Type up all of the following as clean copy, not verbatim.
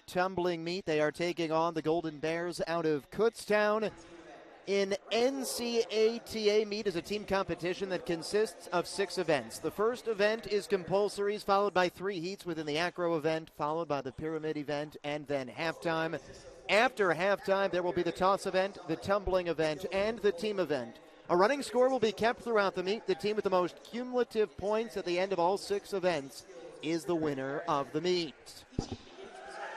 Tumbling meet. They are taking on the Golden Bears out of Kutztown. In NCATA meet is a team competition that consists of 6 events. The first event is compulsories, followed by 3 heats within the acro event, followed by the pyramid event, and then halftime. After halftime, there will be the toss event, the tumbling event, and the team event. A running score will be kept throughout the meet. The team with the most cumulative points at the end of all 6 events is the winner of the meet.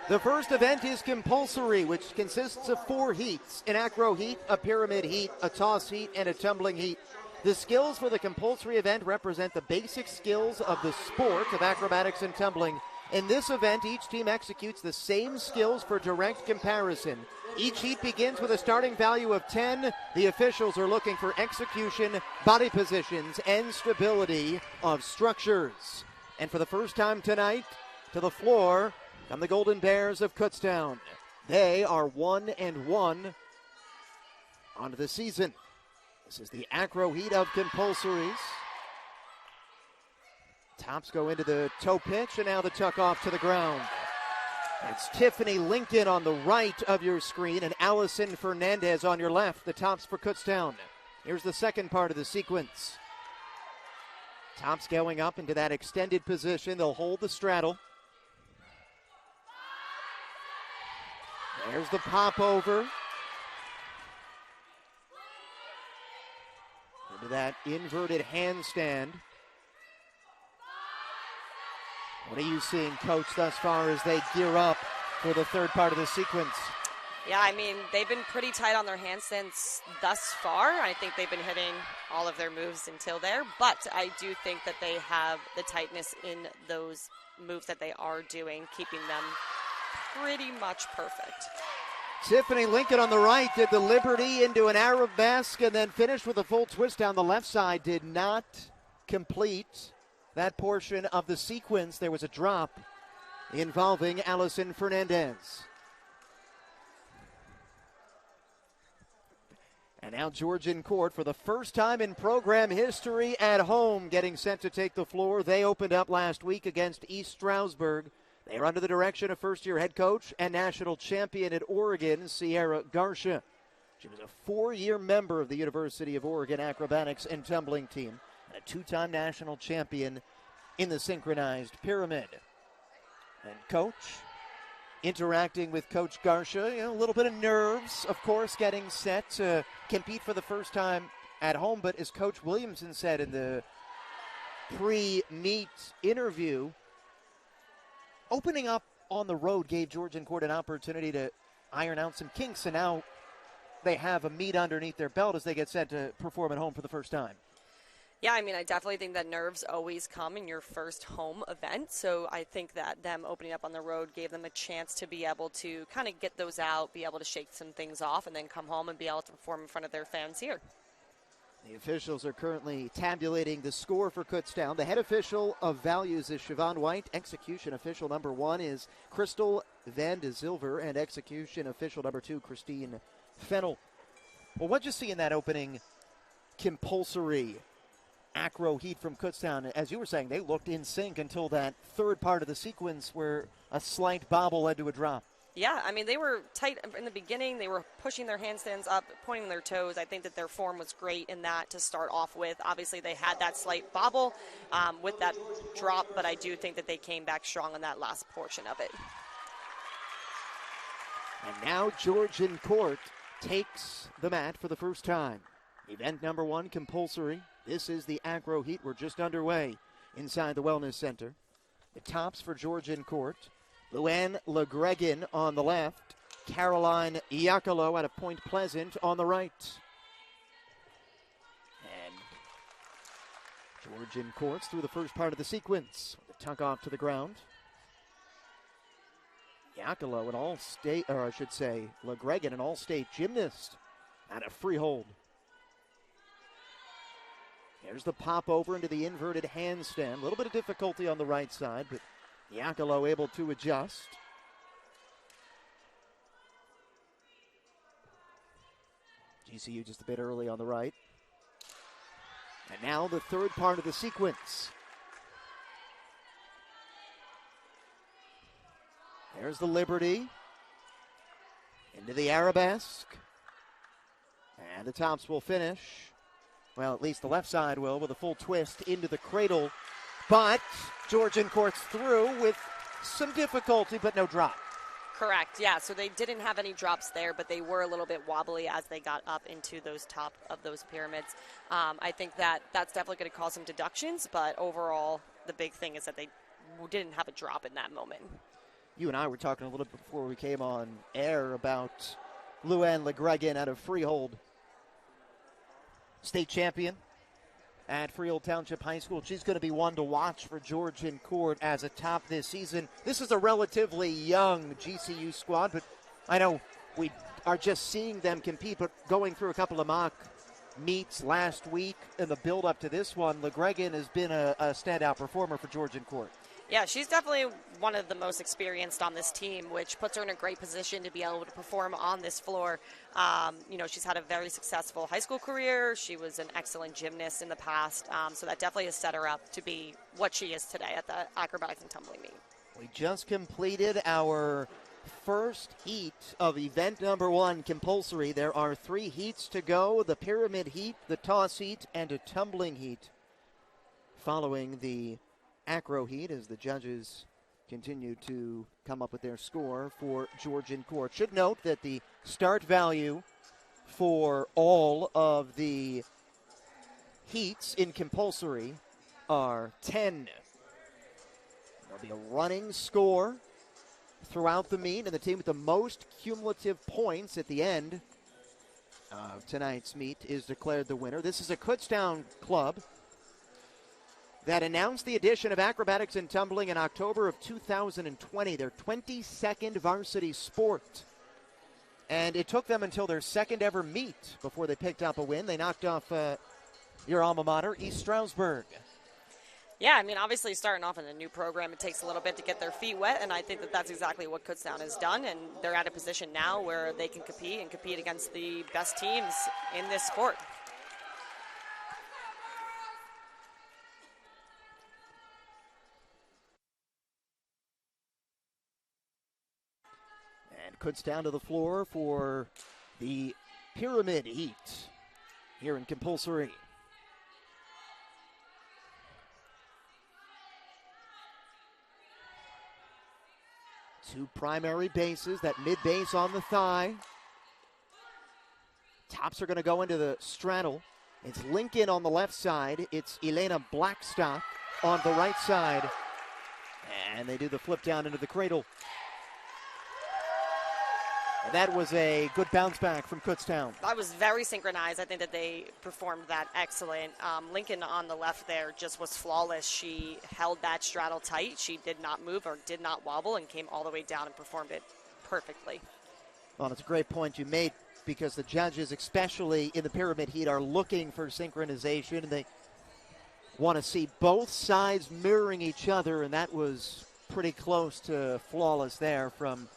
The first event is compulsory, which consists of 4 heats: an acro heat, a pyramid heat, a toss heat, and a tumbling heat. The skills for the compulsory event represent the basic skills of the sport of acrobatics and tumbling. In this event, each team executes the same skills for direct comparison. Each heat begins with a starting value of 10. The officials are looking for execution, body positions, and stability of structures. And for the first time tonight, to the floor come the Golden Bears of Kutztown. They are 1-1 on the season. This is the acro heat of compulsories. Tops go into the toe pitch, and now the tuck off to the ground. It's Tiffany Lincoln on the right of your screen and Allison Fernandez on your left, the tops for Kutztown. Here's the second part of the sequence. Tops going up into that extended position. They'll hold the straddle. There's the pop over. Into that inverted handstand. What are you seeing, Coach, thus far as they gear up for the third part of the sequence? Yeah, I mean, they've been pretty tight on their handstands thus far. I think they've been hitting all of their moves until there, but I do think that they have the tightness in those moves that they are doing, keeping them pretty much perfect. Tiffany Lincoln on the right did the Liberty into an arabesque and then finished with a full twist down the left side. Did not complete that portion of the sequence. There was a drop involving Allison Fernandez. And now Georgian court for the first time in program history at home, getting set to take the floor. They opened up last week against East Stroudsburg. They are under the direction of first-year head coach and national champion at Oregon, Sierra Garcia. She was a 4-year member of the University of Oregon acrobatics and tumbling team, and a 2-time national champion in the synchronized pyramid. And coach, interacting with Coach Garcia, a little bit of nerves, of course, getting set to compete for the first time at home. But as Coach Williamson said in the pre-meet interview, opening up on the road gave Georgian court an opportunity to iron out some kinks, and now they have a meet underneath their belt as they get set to perform at home for the first time. Yeah, I mean, I definitely think that nerves always come in your first home event, so I think that them opening up on the road gave them a chance to be able to kind of get those out, be able to shake some things off, and then come home and be able to perform in front of their fans here. The officials are currently tabulating the score for Kutztown. The head official of values is Siobhan White. Execution official number 1 is Crystal Van de Zilver. And execution official number 2, Christine Fennel. Well, what'd you see in that opening compulsory acro heat from Kutztown? As you were saying, they looked in sync until that third part of the sequence where a slight bobble led to a drop. Yeah, I mean, they were tight in the beginning. They were pushing their handstands up, pointing their toes. I think that their form was great in that to start off with. Obviously, they had that slight bobble with that drop, but I do think that they came back strong on that last portion of it. And now Georgian court takes the mat for the first time. Event number 1, compulsory. This is the acro heat. We're just underway inside the Wellness Center. The tops for Georgian court: Luann LeGregan on the left, Caroline Iacolo out of Point Pleasant on the right. And Georgian courts through the first part of the sequence. The tuck off to the ground. Iacolo, an all-state, or I should say, LeGregan, an all-state gymnast out of Freehold. There's the pop over into the inverted handstand. A little bit of difficulty on the right side, but Iacolo able to adjust. GCU just a bit early on the right. And now the third part of the sequence. There's the Liberty. Into the Arabesque. And the tops will finish. Well, at least the left side will, with a full twist into the cradle. But Georgian courts through with some difficulty, but no drop. Correct, yeah. So they didn't have any drops there, but they were a little bit wobbly as they got up into those top of those pyramids. I think that's definitely going to cause some deductions, but overall, the big thing is that they didn't have a drop in that moment. You and I were talking a little bit before we came on air about Luann LeGregan out of Freehold. State champion at Freehold Township High School. She's going to be one to watch for Georgian Court as a top this season. This is a relatively young GCU squad, but I know we are just seeing them compete, but going through a couple of mock meets last week and the build-up to this one, LeGregan has been a standout performer for Georgian Court. Yeah, she's definitely one of the most experienced on this team, which puts her in a great position to be able to perform on this floor. She's had a very successful high school career. She was an excellent gymnast in the past, so that definitely has set her up to be what she is today at the Acrobatics and Tumbling meet. We just completed our first heat of event number 1 compulsory. There are 3 heats to go: the pyramid heat, the toss heat, and a tumbling heat. Following the acro heat as the judges continue to come up with their score for Georgian Court. Should note that the start value for all of the heats in compulsory are 10. There'll be a running score throughout the meet, and the team with the most cumulative points at the end of tonight's meet is declared the winner. This is a Kutztown club that announced the addition of acrobatics and tumbling in October of 2020, their 22nd varsity sport. And it took them until their second ever meet before they picked up a win. They knocked off your alma mater, East Stroudsburg. Yeah, I mean, obviously starting off in a new program, it takes a little bit to get their feet wet, and I think that that's exactly what Kutztown has done, and they're at a position now where they can compete against the best teams in this sport. Kutztown to the floor for the pyramid heat here in compulsory. Two primary bases, that mid base on the thigh. Tops are going to go into the straddle. It's Lincoln on the left side. It's Elena Blackstock on the right side. And they do the flip down into the cradle. That was a good bounce back from Kutztown. That was very synchronized. I think that they performed that excellent. Lincoln on the left there just was flawless. She held that straddle tight. She did not move or did not wobble and came all the way down and performed it perfectly. Well, it's a great point you made, because the judges, especially in the pyramid heat, are looking for synchronization, and they want to see both sides mirroring each other, and that was pretty close to flawless there from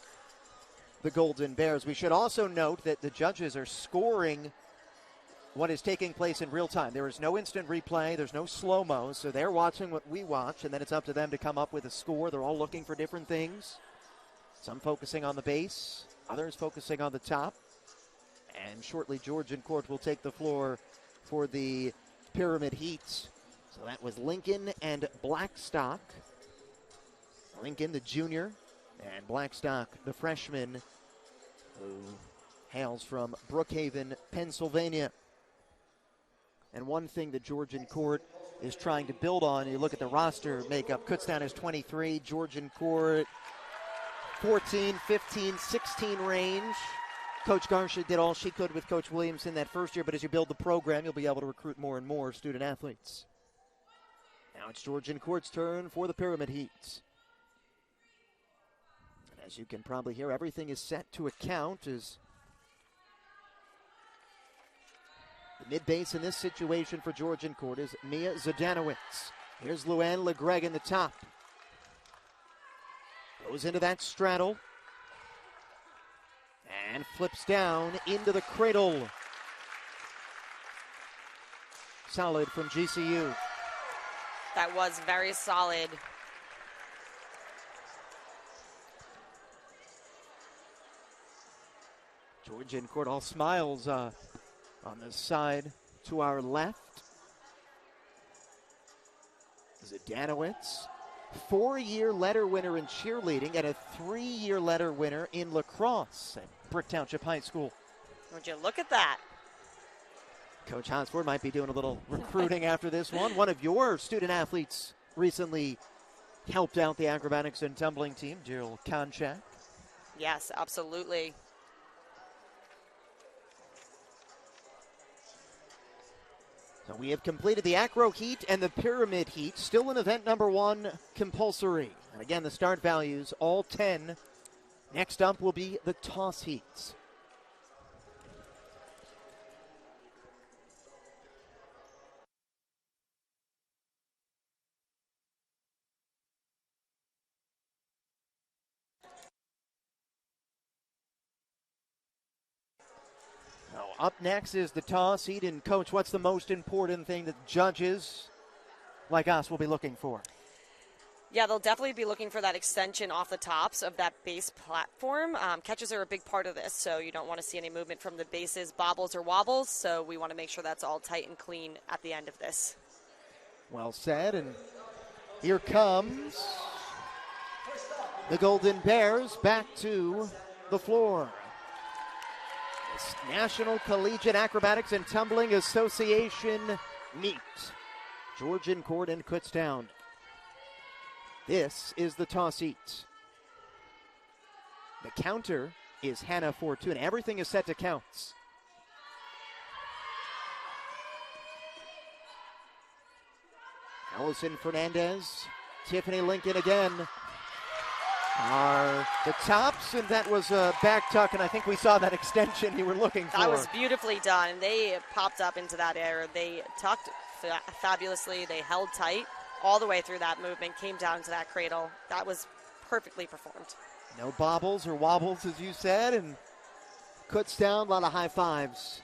the Golden Bears. We should also note that the judges are scoring what is taking place in real time. There is no instant replay. There's no slow-mo, so they're watching what we watch, and then it's up to them to come up with a score. They're all looking for different things. Some focusing on the base, others focusing on the top. And shortly, Georgian Court will take the floor for the pyramid heats. So that was Lincoln and Blackstock. Lincoln, the junior, and Blackstock, the freshman, who hails from Brookhaven, Pennsylvania. And one thing that Georgian Court is trying to build on, you look at the roster makeup, Kutztown is 23, Georgian Court 14, 15, 16 range. Coach Garcia did all she could with Coach Williamson that first year, but as you build the program, you'll be able to recruit more and more student athletes. Now it's Georgian Court's turn for the pyramid heats. As you can probably hear, everything is set to account as the mid-base in this situation for Georgian Court is Mia Zdanowicz. Here's Luann LeGreg in the top. Goes into that straddle and flips down into the cradle. Solid from GCU. That was very solid. Georgian court all smiles on the side to our left. Zdanowicz, 4-year letter winner in cheerleading and a 3-year letter winner in lacrosse at Brick Township High School. Would you look at that? Coach Hansford might be doing a little recruiting after this one. One of your student athletes recently helped out the acrobatics and tumbling team, Jill Konchak. Yes, absolutely. So we have completed the acro heat and the pyramid heat, still in event number 1 compulsory. And again, the start values, all 10. Next up will be the toss heats. Up next is the toss heat. And, Coach, what's the most important thing that judges like us will be looking for? Yeah, they'll definitely be looking for that extension off the tops of that base platform. Catches are a big part of this, so you don't want to see any movement from the bases, bobbles or wobbles. So we want to make sure that's all tight and clean at the end of this. Well said. And here comes the Golden Bears back to the floor. National Collegiate Acrobatics and Tumbling Association meet. Georgian court in Kutztown. This is the toss heat. The counter is Hannah Fortuna. Everything is set to counts. Allison Fernandez, Tiffany Lincoln again. Are the tops, and that was a back tuck, and I think we saw that extension you were looking for. That was beautifully done. They popped up into that air. They tucked fabulously. They held tight all the way through that movement, came down to that cradle. That was perfectly performed. No bobbles or wobbles, as you said, and Kutztown, a lot of high fives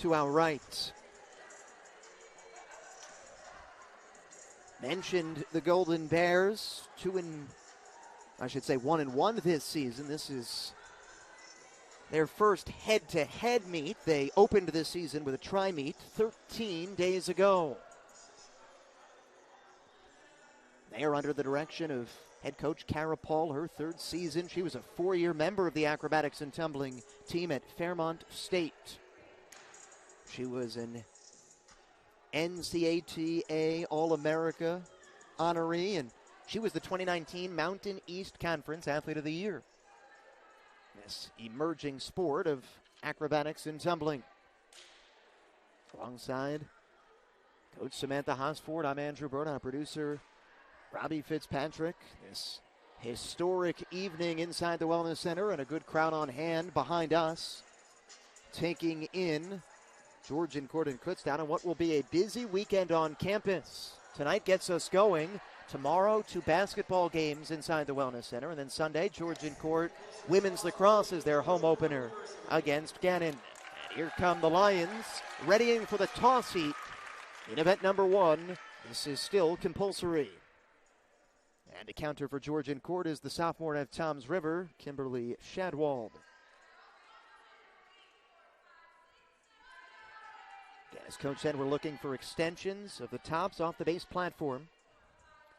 to our right. Mentioned the Golden Bears, 1-1 this season. This is their first head-to-head meet. They opened this season with a tri-meet 13 days ago. They are under the direction of head coach Kara Paul, her 3rd season. She was a 4-year member of the acrobatics and tumbling team at Fairmont State. She was an NCATA All-America honoree, and she was the 2019 Mountain East Conference Athlete of the Year. This emerging sport of acrobatics and tumbling. Alongside Coach Samantha Hosford, I'm Andrew Broda, producer Robbie Fitzpatrick. This historic evening inside the Wellness Center and a good crowd on hand behind us, taking in Georgian court in Kutztown and what will be a busy weekend on campus. Tonight gets us going. Tomorrow, 2 basketball games inside the Wellness Center. And then Sunday, Georgian court women's lacrosse is their home opener against Gannon. And here come the Lions, readying for the toss heat in event number 1. This is still compulsory. And a counter for Georgian court is the sophomore of Toms River, Kimberly Shadwald. As Coach said, we're looking for extensions of the tops off the base platform.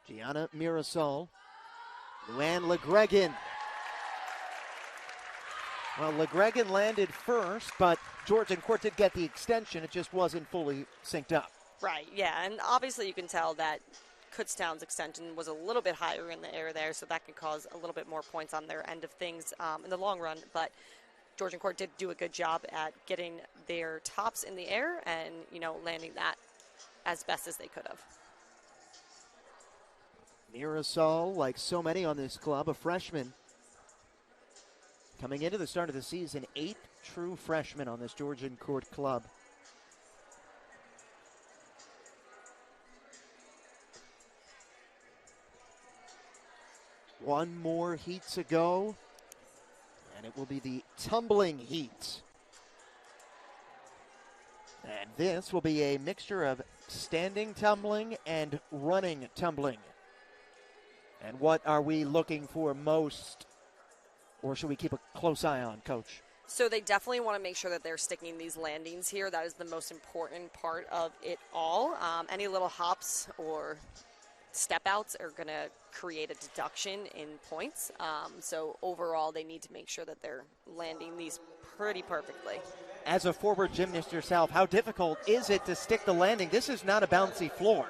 Gianna Mirasol, Luann LeGregan. Well, LeGregan landed first, but Georgian court did get the extension. It just wasn't fully synced up. Right, yeah, and obviously you can tell that Kutztown's extension was a little bit higher in the air there, so that could cause a little bit more points on their end of things in the long run. But Georgian court did do a good job at getting their tops in the air and, landing that as best as they could have. Mirasol, like so many on this club, a freshman. Coming into the start of the season, 8 true freshmen on this Georgian court club. One more heat to go, and it will be the tumbling heat. And this will be a mixture of standing tumbling and running tumbling. And what are we looking for most, or should we keep a close eye on, Coach? So they definitely want to make sure that they're sticking these landings here. That is the most important part of it all. Any little hops or step outs are going to create a deduction in points. So overall, they need to make sure that they're landing these pretty perfectly. As a forward gymnast yourself, how difficult is it to stick the landing? This is not a bouncy floor.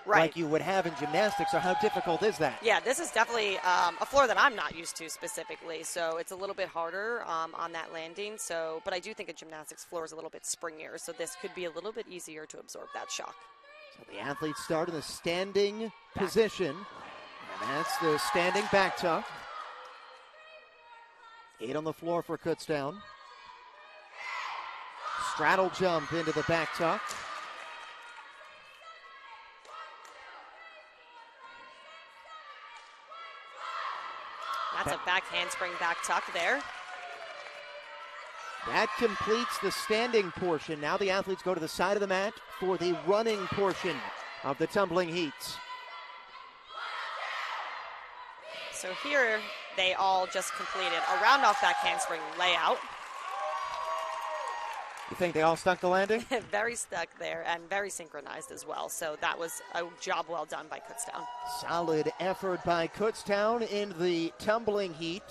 Right. Like you would have in gymnastics, so how difficult is that? Yeah, this is definitely a floor that I'm not used to specifically, so it's a little bit harder on that landing. So, but I do think a gymnastics floor is a little bit springier, so this could be a little bit easier to absorb that shock. So the athletes start in the standing position, and that's the standing back tuck. 8 on the floor for Kutztown. Straddle jump into the back tuck. That's a back handspring back tuck there. That completes the standing portion. Now the athletes go to the side of the mat for the running portion of the tumbling heats. So here they all just completed a round off back handspring layout. You think they all stuck the landing? Very stuck there and very synchronized as well. So that was a job well done by Kutztown. Solid effort by Kutztown in the tumbling heat.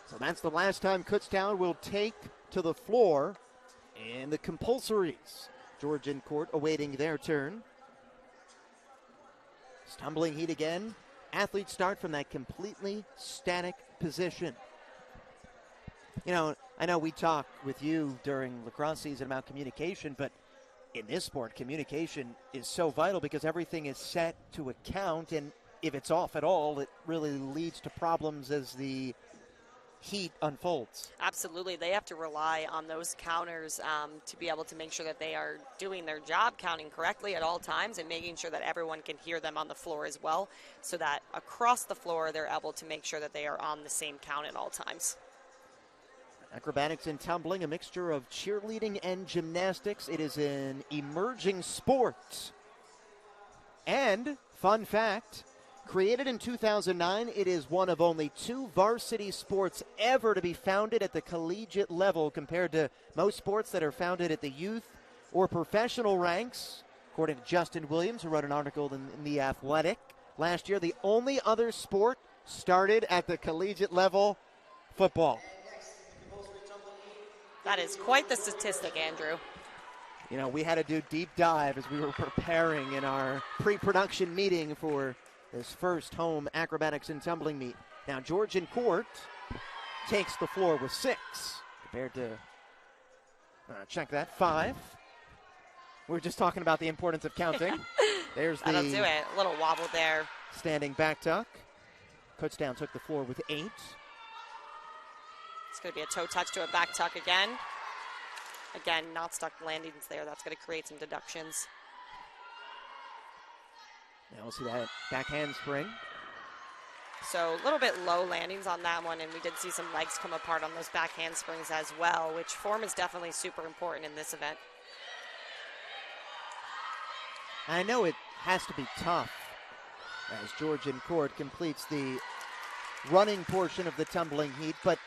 So that's the last time Kutztown will take to the floor in the compulsories. Georgian court awaiting their turn. It's tumbling heat again. Athletes start from that completely static position. You know, I know we talk with you during lacrosse season about communication, but in this sport, communication is so vital because everything is set to a count, and if it's off at all, it really leads to problems as the heat unfolds. Absolutely. They have to rely on those counters to be able to make sure that they are doing their job, counting correctly at all times, and making sure that everyone can hear them on the floor as well, so that across the floor they're able to make sure that they are on the same count at all times. Acrobatics and tumbling, a mixture of cheerleading and gymnastics. It is an emerging sport. And, fun fact, created in 2009, it is one of only 2 varsity sports ever to be founded at the collegiate level compared to most sports that are founded at the youth or professional ranks. According to Justin Williams, who wrote an article in The Athletic last year, the only other sport started at the collegiate level, football. That is quite the statistic, Andrew. You know, we had to do deep dive as we were preparing in our pre-production meeting for this first home acrobatics and tumbling meet. Now, Georgian court takes the floor with 6 compared to, check that, 5. We were just talking about the importance of counting. There's the That'll do it. A little wobble there. Standing back tuck. Kutztown took the floor with 8. It's going to be a toe touch to a back tuck again. Again, not stuck landings there. That's going to create some deductions. Now we'll see that back handspring. So a little bit low landings on that one, and we did see some legs come apart on those back handsprings as well, which form is definitely super important in this event. I know it has to be tough as Georgian court completes the running portion of the tumbling heat, but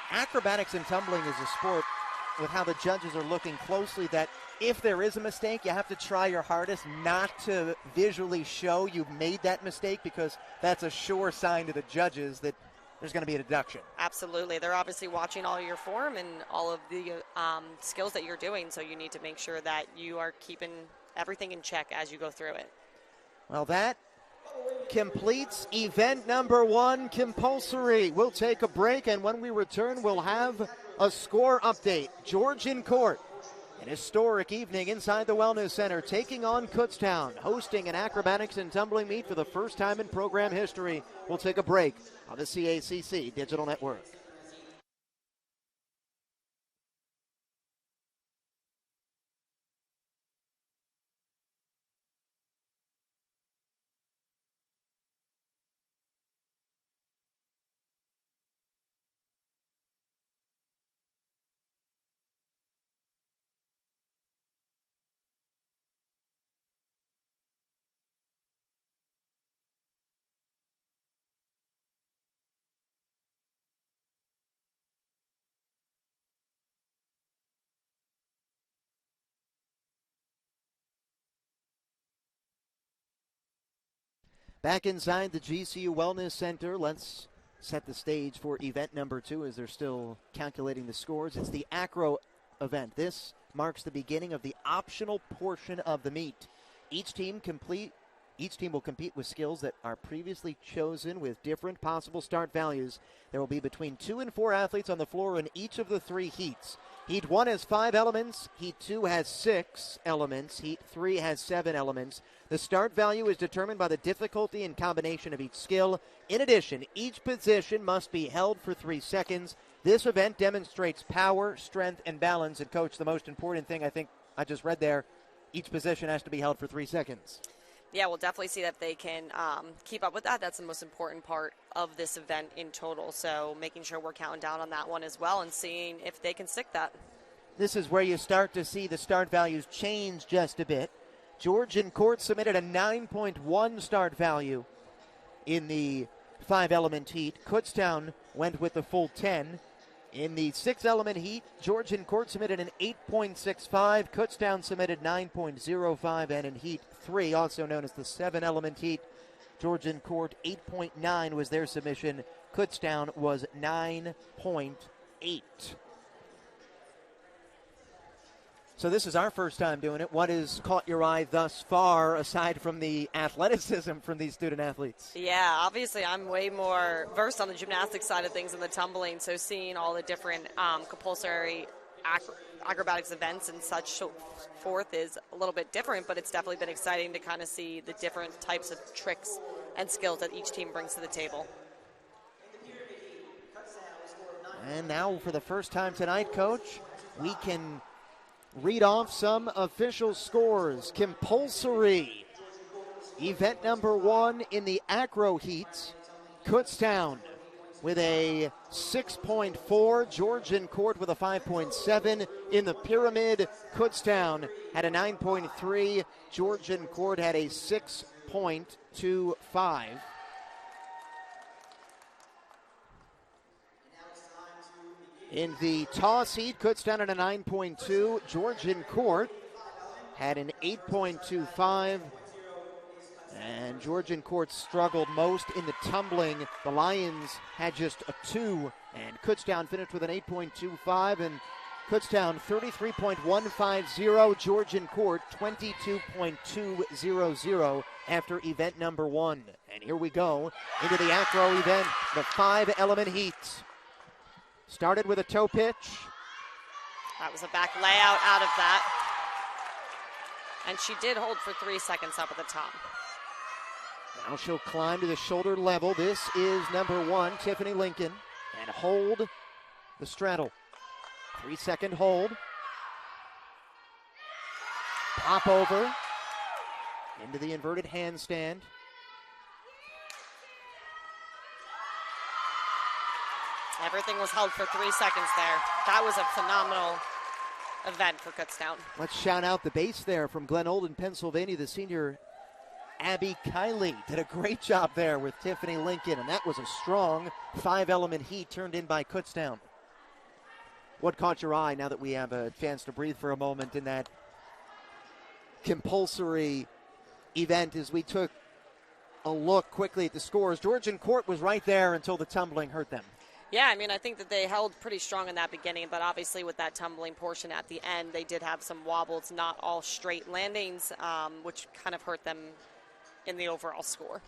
acrobatics and tumbling is a sport with how the judges are looking closely that if there is a mistake, you have to try your hardest not to visually show you've made that mistake, because that's a sure sign to the judges that there's going to be a deduction. Absolutely. They're obviously watching all your form and all of the skills that you're doing, so you need to make sure that you are keeping everything in check as you go through it. Well, that completes event number 1, compulsory. We'll take a break, and when we return, we'll have a score update. Georgian court, an historic evening inside the Wellness Center, taking on Kutztown, hosting an acrobatics and tumbling meet for the first time in program history. We'll take a break on the CACC Digital Network. Back inside the GCU Wellness Center, let's set the stage for event number 2 as they're still calculating the scores. It's the acro event. This marks the beginning of the optional portion of the meet. Each team will compete with skills that are previously chosen with different possible start values. There will be between 2 and 4 athletes on the floor in each of the 3 heats. Heat 1 has 5 elements. Heat 2 has 6 elements. Heat 3 has 7 elements. The start value is determined by the difficulty and combination of each skill. In addition, each position must be held for 3 seconds. This event demonstrates power, strength, and balance. And, Coach, the most important thing I think I just read there, each position has to be held for 3 seconds. Yeah, we'll definitely see that they can keep up with that. That's the most important part of this event in total. So making sure we're counting down on that one as well and seeing if they can stick that. This is where you start to see the start values change just a bit. Georgian Court submitted a 9.1 start value in the 5-element heat. Kutztown went with the full 10. In the 6-element heat, Georgian Court submitted an 8.65. Kutztown submitted 9.05. And in heat 3, also known as the 7-element heat, Georgian Court 8.9 was their submission. Kutztown was 9.8. So this is our first time doing it. What has caught your eye thus far, aside from the athleticism from these student athletes? Yeah, obviously I'm way more versed on the gymnastics side of things than the tumbling, so seeing all the different compulsory acrobatics events and such forth is a little bit different, but it's definitely been exciting to kind of see the different types of tricks and skills that each team brings to the table. And now for the first time tonight, Coach, we can read off some official scores. Compulsory. Event number 1 in the acro heats. Kutztown with a 6.4. Georgian Court with a 5.7. In the pyramid, Kutztown had a 9.3. Georgian Court had a 6.25. In the toss heat, Kutztown at a 9.2. Georgian Court had an 8.25. And Georgian Court struggled most in the tumbling. The Lions had just a 2. And Kutztown finished with an 8.25. And Kutztown 33.150. Georgian Court 22.200 after event number 1. And here we go into the acro event, the 5-element heat. Started with a toe pitch. That was a back layout out of that. And she did hold for 3 seconds up at the top. Now she'll climb to the shoulder level. This is number 1, Tiffany Lincoln. And hold the straddle. 3-second hold. Pop over into the inverted handstand. Everything was held for 3 seconds there. That was a phenomenal event for Kutztown. Let's shout out the base there from Glen Olden, Pennsylvania. The senior Abby Kiley did a great job there with Tiffany Lincoln, and that was a strong 5-element heat turned in by Kutztown. What caught your eye now that we have a chance to breathe for a moment in that compulsory event as we took a look quickly at the scores? Georgian Court was right there until the tumbling hurt them. Yeah, I mean, I think that they held pretty strong in that beginning, but obviously with that tumbling portion at the end, they did have some wobbles, not all straight landings, which kind of hurt them in the overall score.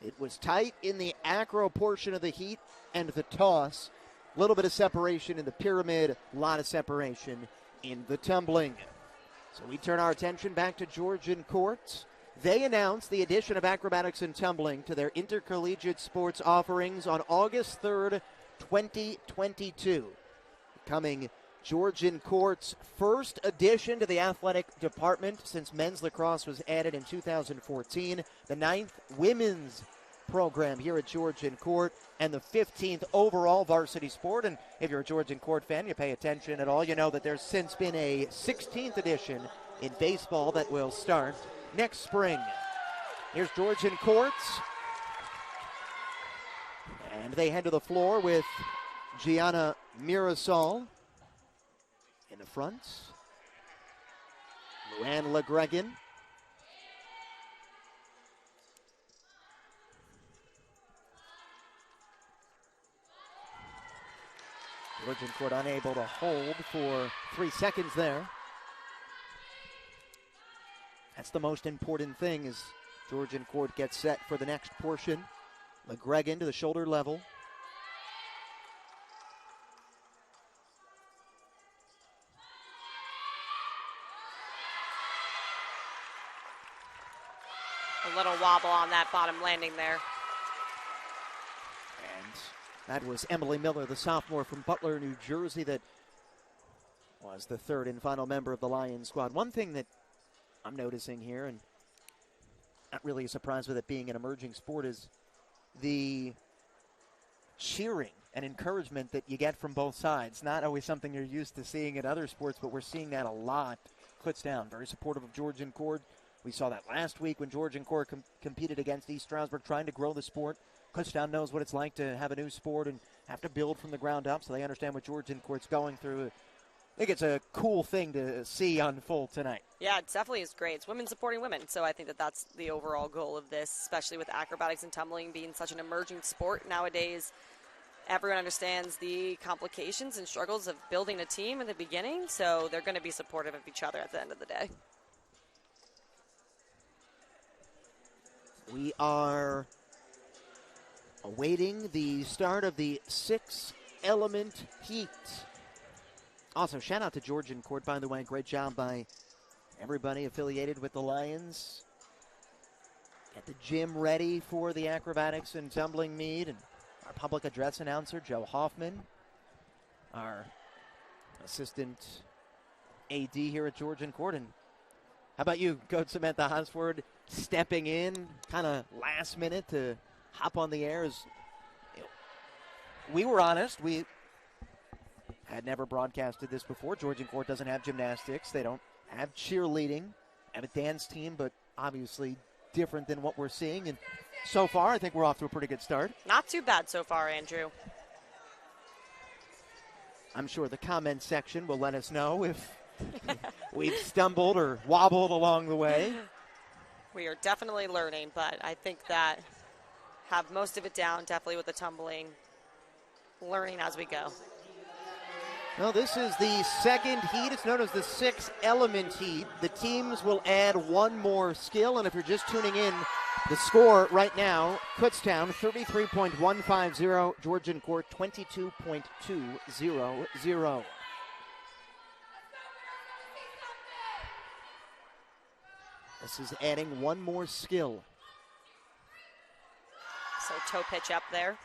It was tight in the acro portion of the heat and the toss. A little bit of separation in the pyramid, a lot of separation in the tumbling. So we turn our attention back to Georgian Court. They announced the addition of acrobatics and tumbling to their intercollegiate sports offerings on August 3rd, 2022. Becoming Georgian Court's first addition to the athletic department since men's lacrosse was added in 2014, the 9th women's program here at Georgian Court, and the 15th overall varsity sport. And if you're a Georgian Court fan, you pay attention at all, you know that there's since been a 16th edition in baseball that will start next spring. Here's Georgian Court. And they head to the floor with Gianna Mirasol in the front. Luann LeGregan. Georgian court unable to hold for 3 seconds there. That's the most important thing as Georgian court gets set for the next portion. McGregor to the shoulder level. A little wobble on that bottom landing there. And that was Emily Miller, the sophomore from Butler, New Jersey, that was the third and final member of the Lions squad. One thing that I'm noticing here, and not really a surprise with it being an emerging sport, is the cheering and encouragement that you get from both sides. Not always something you're used to seeing in other sports, but we're seeing that a lot. Kutztown, very supportive of Georgian court. We saw that last week when Georgian court competed against East Stroudsburg, trying to grow the sport. Kutztown knows what it's like to have a new sport and have to build from the ground up, so they understand what Georgian court's going through. I think it's a cool thing to see unfold tonight. Yeah, it definitely is great. It's women supporting women, so I think that that's the overall goal of this, especially with acrobatics and tumbling being such an emerging sport nowadays. Everyone understands the complications and struggles of building a team in the beginning, so they're going to be supportive of each other at the end of the day. We are awaiting the start of the 6-element heat. Also, shout out to Georgian court, by the way. Great job by everybody affiliated with the Lions. Get the gym ready for the acrobatics and tumbling meet. And our public address announcer, Joe Hoffman. Our assistant AD here at Georgian court. And how about you, Coach Samantha Hosford, stepping in kind of last minute to hop on the air? We were honest. We had never broadcasted this before. Georgian court doesn't have gymnastics. They don't have cheerleading. Have a dance team, but obviously different than what we're seeing. And so far, I think we're off to a pretty good start. Not too bad so far, Andrew. I'm sure the comment section will let us know if we've stumbled or wobbled along the way. We are definitely learning, but I think that have most of it down, definitely with the tumbling, learning as we go. Well, this is the second heat. It's known as the 6-element heat. The teams will add one more skill, and if you're just tuning in, the score right now, Kutztown 33.150, Georgian court 22.200. This is adding one more skill. So toe pitch up there.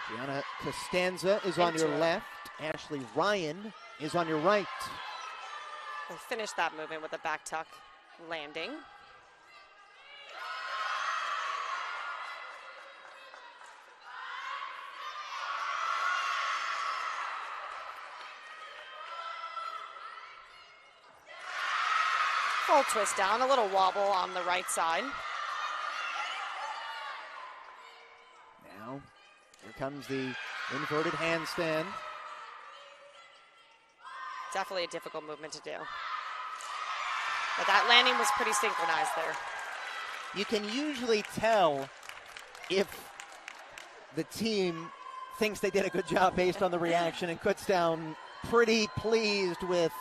Gianna Costanza is on your left. Ashley Ryan is on your right. We'll finish that movement with a back tuck landing. Full twist down, a little wobble on the right side. Now, here comes the inverted handstand. Definitely a difficult movement to do. But that landing was pretty synchronized there. You can usually tell if the team thinks they did a good job based on the reaction, and Kutztown pretty pleased with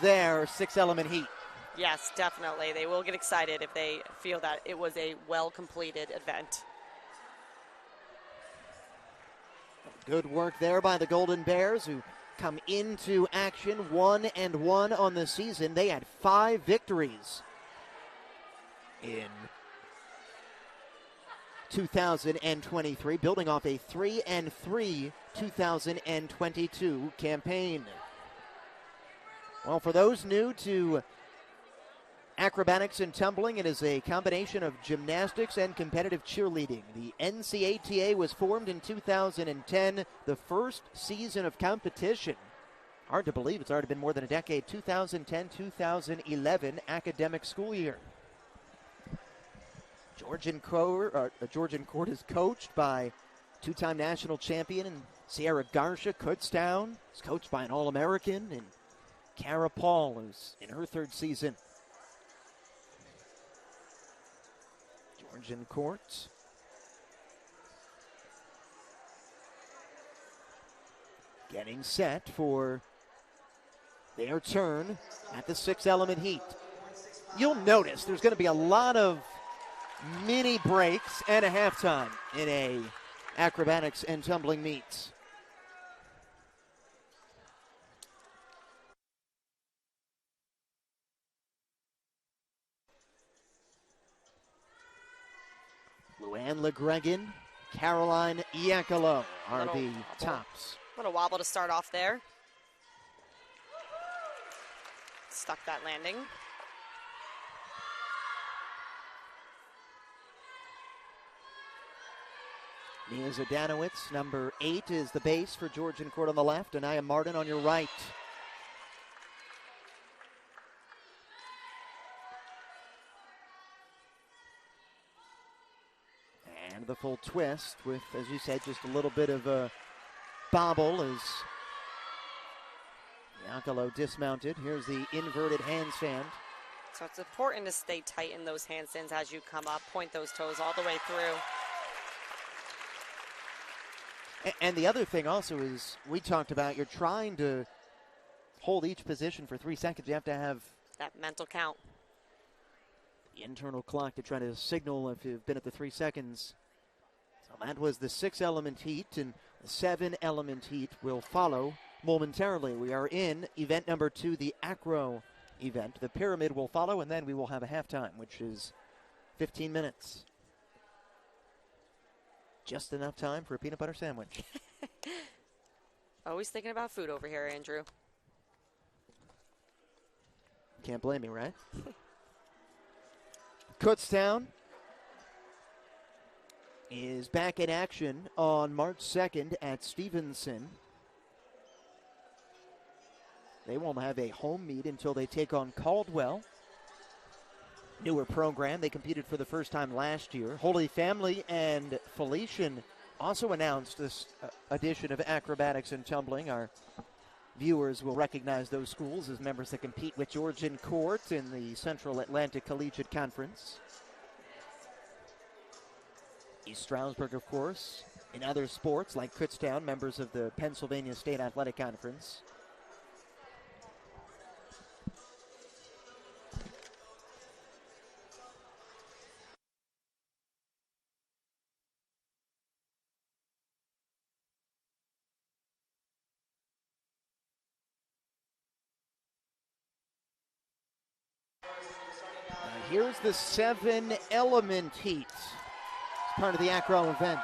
their 6-element heat. Yes, definitely. They will get excited if they feel that it was a well-completed event. Good work there by the Golden Bears, who come into action 1-1 on the season. They had 5 victories in 2023, building off a 3-3 2022 campaign. Well, for those new to acrobatics and tumbling, it is a combination of gymnastics and competitive cheerleading. The NCATA was formed in 2010, the first season of competition. Hard to believe it's already been more than a decade. 2010-2011 academic school year. Georgian court is coached by two-time national champion Sierra Garcia. Kutztown is coached by an All-American, and Kara Paul, who's in her 3rd season. Georgian court getting set for their turn at the 6-element heat. You'll notice there's going to be a lot of mini breaks and a halftime in a acrobatics and tumbling meets. Luann LeGregan, Caroline Iacolo are the tops. Little wobble to start off there. Stuck that landing. Mia Zdanowicz, number 8, is the base for Georgian court on the left. Anaya Martin on your right. And the full twist with, as you said, just a little bit of a bobble as Iacolo dismounted. Here's the inverted handstand. So it's important to stay tight in those handstands as you come up. Point those toes all the way through. And the other thing also is, we talked about, you're trying to hold each position for 3 seconds. You have to have that mental count. The internal clock to try to signal if you've been at the 3 seconds. So that was the 6-element heat, and the 7-element heat will follow momentarily. We are in event number 2, the acro event. The pyramid will follow, and then we will have a halftime, which is 15 minutes. Just enough time for a peanut butter sandwich. Always thinking about food over here, Andrew. Can't blame me, right? Kutztown is back in action on March 2nd at Stevenson. They won't have a home meet until they take on Caldwell. Newer program. They competed for the first time last year. Holy Family and Felician also announced this edition of acrobatics and tumbling. Our viewers will recognize those schools as members that compete with Georgian court in the Central Atlantic Collegiate Conference. East Stroudsburg, of course, in other sports like Kutztown, members of the Pennsylvania State Athletic Conference. Here's the 7-element heat. It's part of the acro event.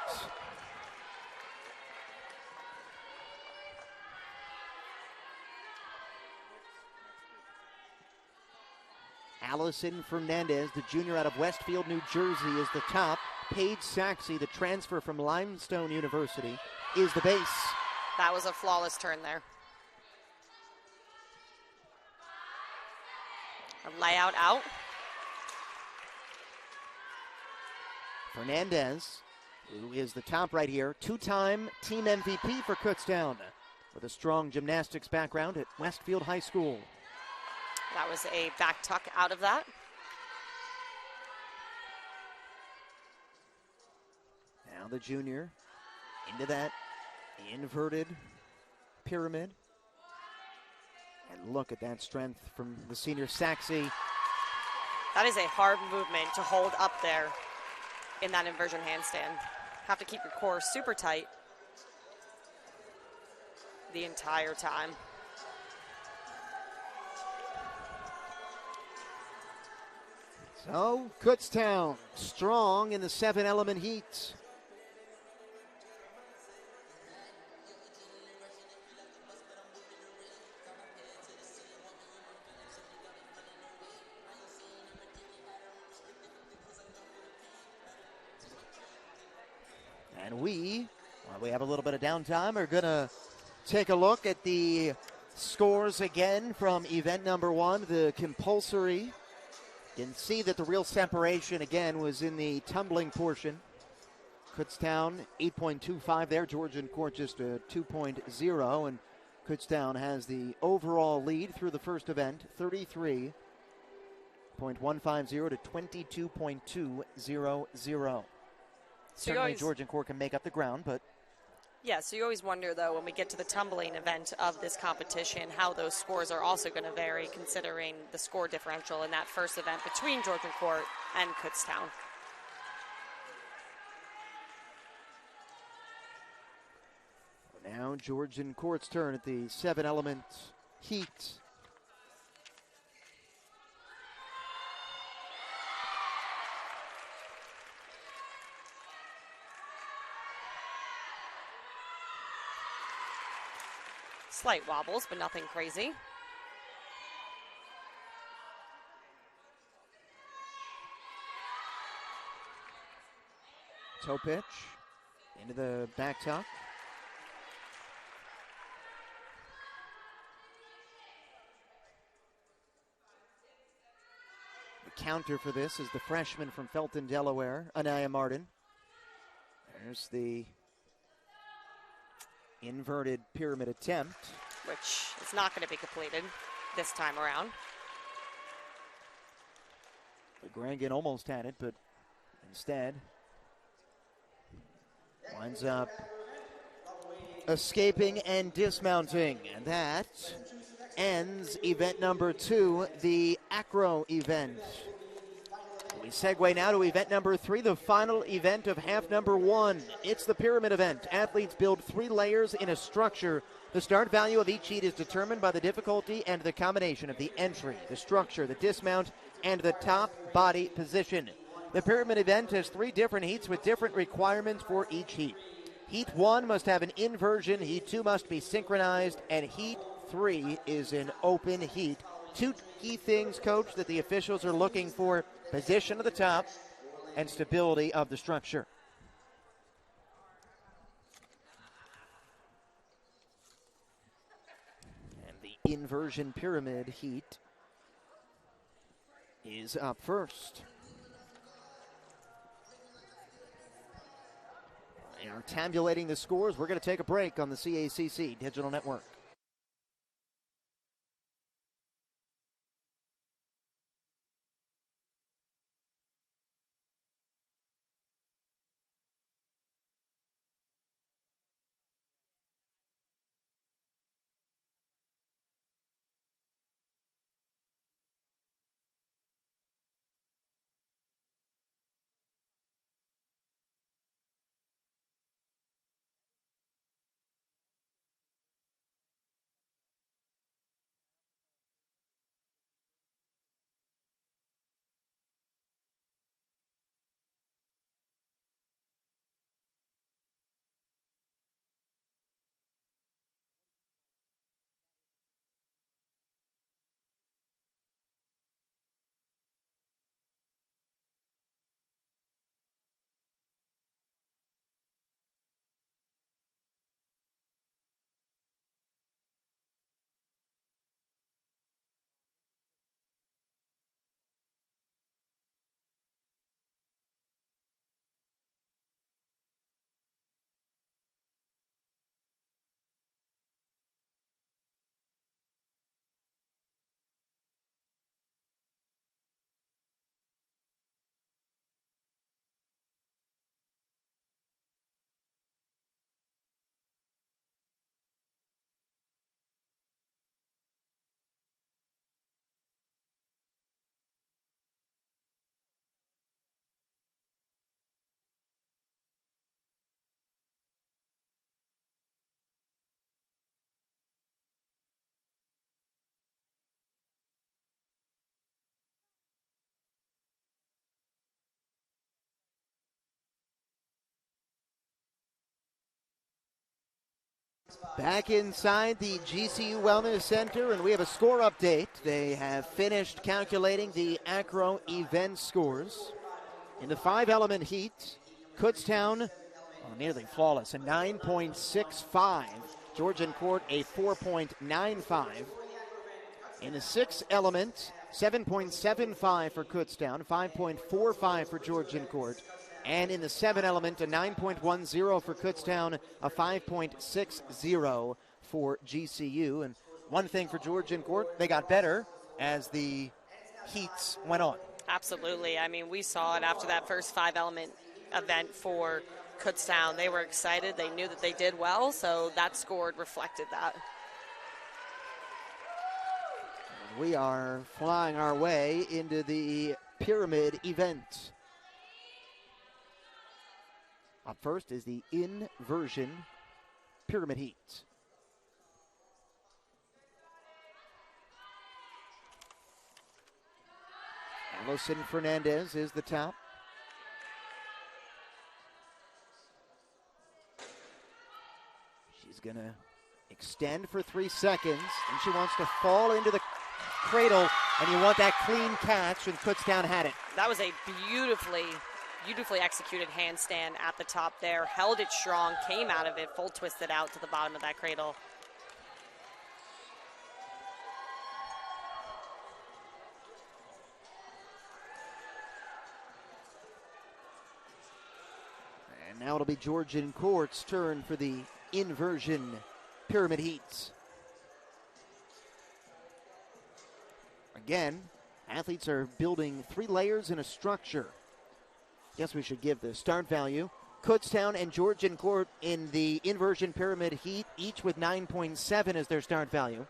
Allison Fernandez, the junior out of Westfield, New Jersey, is the top. Paige Saxey, the transfer from Limestone University, is the base. That was a flawless turn there. A layout out. Fernandez, who is the top right here, 2-time team MVP for Kutztown, with a strong gymnastics background at Westfield High School. That was a back tuck out of that. Now the junior into that inverted pyramid. And look at that strength from the senior Saxey. That is a hard movement to hold up there in that inversion handstand. Have to keep your core super tight the entire time. So, Kutztown strong in the 7-element heat. And while we have a little bit of downtime, are going to take a look at the scores again from event number 1, the compulsory. You can see that the real separation, again, was in the tumbling portion. Kutztown, 8.25 there. Georgian court just a 2.0. And Kutztown has the overall lead through the first event, 33.150 to 22.200. Certainly Georgian court can make up the ground, but Yeah, so you always wonder, though, when we get to the tumbling event of this competition, how those scores are also going to vary, considering the score differential in that first event between Georgian Court and Kutztown. Now Georgian Court's turn at the 7-element heat. Slight wobbles, but nothing crazy. Toe pitch into the back tuck. The counter for this is the freshman from Felton, Delaware, Anaya Martin. There's the inverted pyramid attempt, which is not going to be completed this time around. Grangan almost had it, but instead winds up escaping and dismounting. And that ends event number 2, the acro event. We segue now to event number 3, the final event of half number 1. It's the pyramid event. Athletes build 3 layers in a structure. The start value of each heat is determined by the difficulty and the combination of the entry, the structure, the dismount, and the top body position. The pyramid event has 3 different heats with different requirements for each heat. Heat 1 must have an inversion, Heat 2 must be synchronized, and Heat 3 is an open heat. 2 key things, Coach, that the officials are looking for: position of the top and stability of the structure. And the inversion pyramid heat is up first. They are tabulating the scores. We're going to take a break on the CACC Digital Network. Back inside the GCU Wellness Center, and we have a score update. They have finished calculating the acro event scores. In the 5-element heat, Kutztown, nearly flawless, a 9.65. Georgian Court, a 4.95. In the 6-element, 7.75 for Kutztown, 5.45 for Georgian Court. And in the 7-element, a 9.10 for Kutztown, a 5.60 for GCU. And one thing for Georgian Court, they got better as the heats went on. Absolutely. I mean, we saw it after that first 5-element event for Kutztown. They were excited. They knew that they did well, so that score reflected that. We are flying our way into the pyramid event. Up first is the inversion pyramid heat. Allison Fernandez is the top. She's going to extend for 3 seconds, and she wants to fall into the cradle, and you want that clean catch, and Kutztown had it. That was a beautifully executed handstand at the top there. Held it strong, came out of it, full twisted out to the bottom of that cradle. And now it'll be Georgian Court's turn for the inversion pyramid heats. Again, athletes are building 3 layers in a structure. Guess we should give the start value. Kutztown and Georgian Court in the inversion pyramid heat, each with 9.7 as their start value.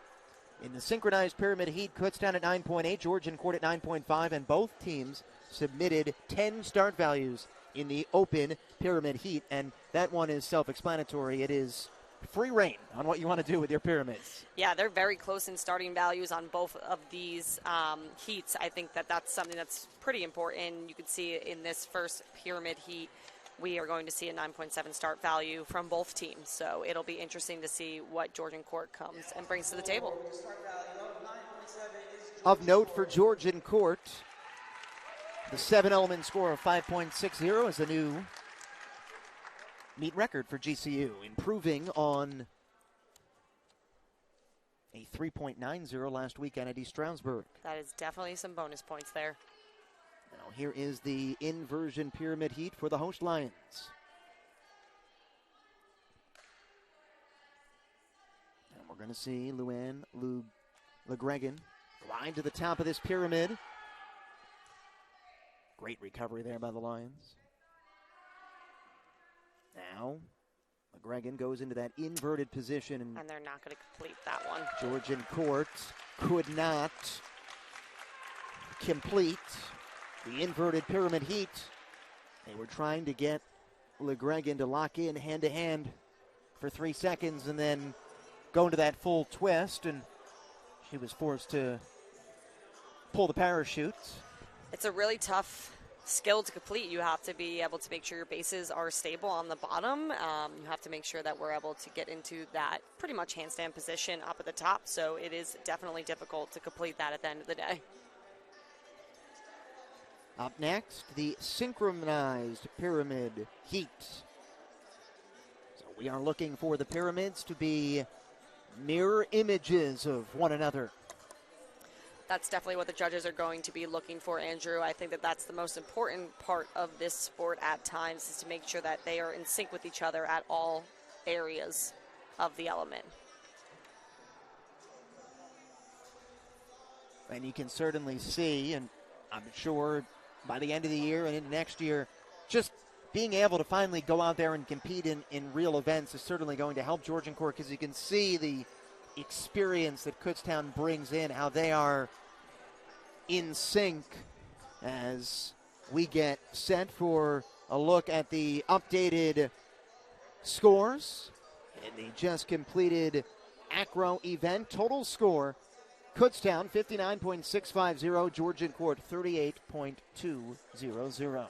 In the synchronized pyramid heat, Kutztown at 9.8, Georgian Court at 9.5, and both teams submitted 10 start values in the open pyramid heat, and that one is self-explanatory. It is free reign on what you want to do with your pyramids. Yeah, they're very close in starting values on both of these heats. I think that that's something that's pretty important. You can see in this first pyramid heat, we are going to see a 9.7 start value from both teams. So it'll be interesting to see what Georgian Court comes and brings to the table. Of note for Georgian Court, the 7-element score of 5.60 is the new meet record for GCU, improving on a 3.90 last weekend at East Stroudsburg. That is definitely some bonus points there. Now here is the inversion pyramid heat for the host Lions. And we're going to see Luann LeGregan glide to the top of this pyramid. Great recovery there by the Lions. Now, McGregor goes into that inverted position. And they're not going to complete that one. Georgian Court could not complete the inverted pyramid heat. They were trying to get LeGregan to lock in hand-to-hand for 3 seconds and then go into that full twist, and she was forced to pull the parachute. It's a really tough skill to complete. You have to be able to make sure your bases are stable on the bottom. You have to make sure that we're able to get into that pretty much handstand position up at the top. So it is definitely difficult to complete that at the end of the day. Up next, the synchronized pyramid heat. So we are looking for the pyramids to be mirror images of one another. That's definitely what the judges are going to be looking for, Andrew. I think that that's the most important part of this sport at times, is to make sure that they are in sync with each other at all areas of the element. And you can certainly see, and I'm sure by the end of the year and into next year, just being able to finally go out there and compete in real events is certainly going to help Georgian Court, because you can see the experience that Kutztown brings in, how they are in sync as we get set for a look at the updated scores in the just completed acro event. Total score, Kutztown 59.650, Georgian Court 38.200.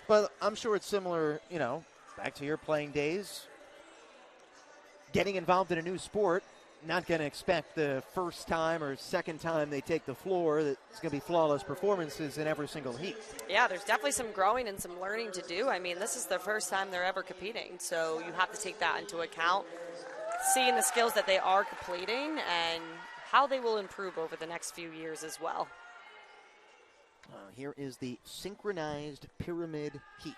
But I'm sure it's similar, back to your playing days. Getting involved in a new sport, not going to expect the first time or second time they take the floor that it's going to be flawless performances in every single heat. Yeah, there's definitely some growing and some learning to do. I mean, this is the first time they're ever competing, so you have to take that into account, seeing the skills that they are completing and how they will improve over the next few years as well. Here is the synchronized pyramid heat.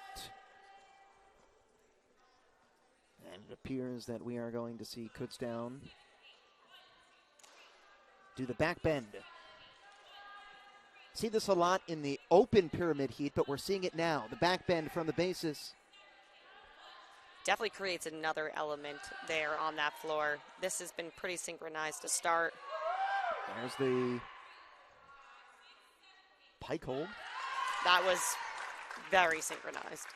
And it appears that we are going to see Kutztown do the back bend. See this a lot in the open pyramid heat, but we're seeing it now. The back bend from the bases. Definitely creates another element there on that floor. This has been pretty synchronized to start. There's the pike hold. That was very synchronized.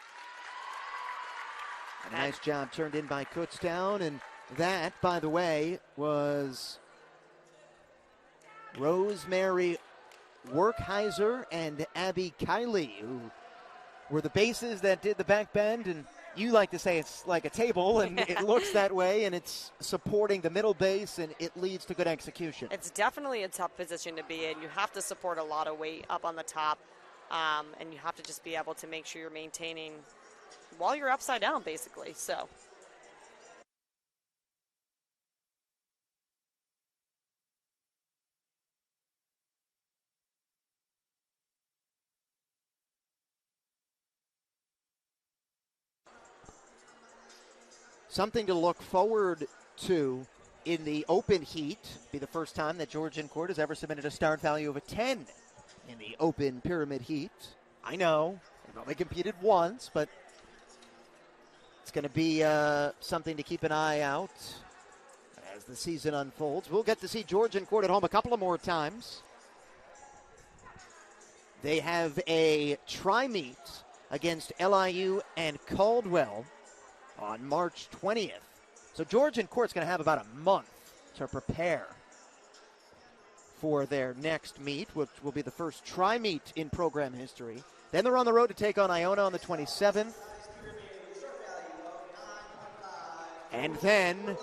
A nice job turned in by Kutztown, and that, by the way, was Rosemary Werkheiser and Abby Kiley, who were the bases that did the back bend, and you like to say it's like a table, and it looks that way, and it's supporting the middle base, and it leads to good execution. It's definitely a tough position to be in. You have to support a lot of weight up on the top, and you have to just be able to make sure you're maintaining while you're upside down, basically. So. Something to look forward to in the open heat. Be the first time that Georgian court has ever submitted a start value of a 10 in the open pyramid heat. I know, they've only competed once, but it's going to be something to keep an eye out as the season unfolds. We'll get to see Georgian court at home a couple of more times. They have a tri-meet against LIU and Caldwell on March 20th. So Georgian court's going to have about a month to prepare for their next meet, which will be the first tri-meet in program history. Then they're on the road to take on Iona on the 27th. And then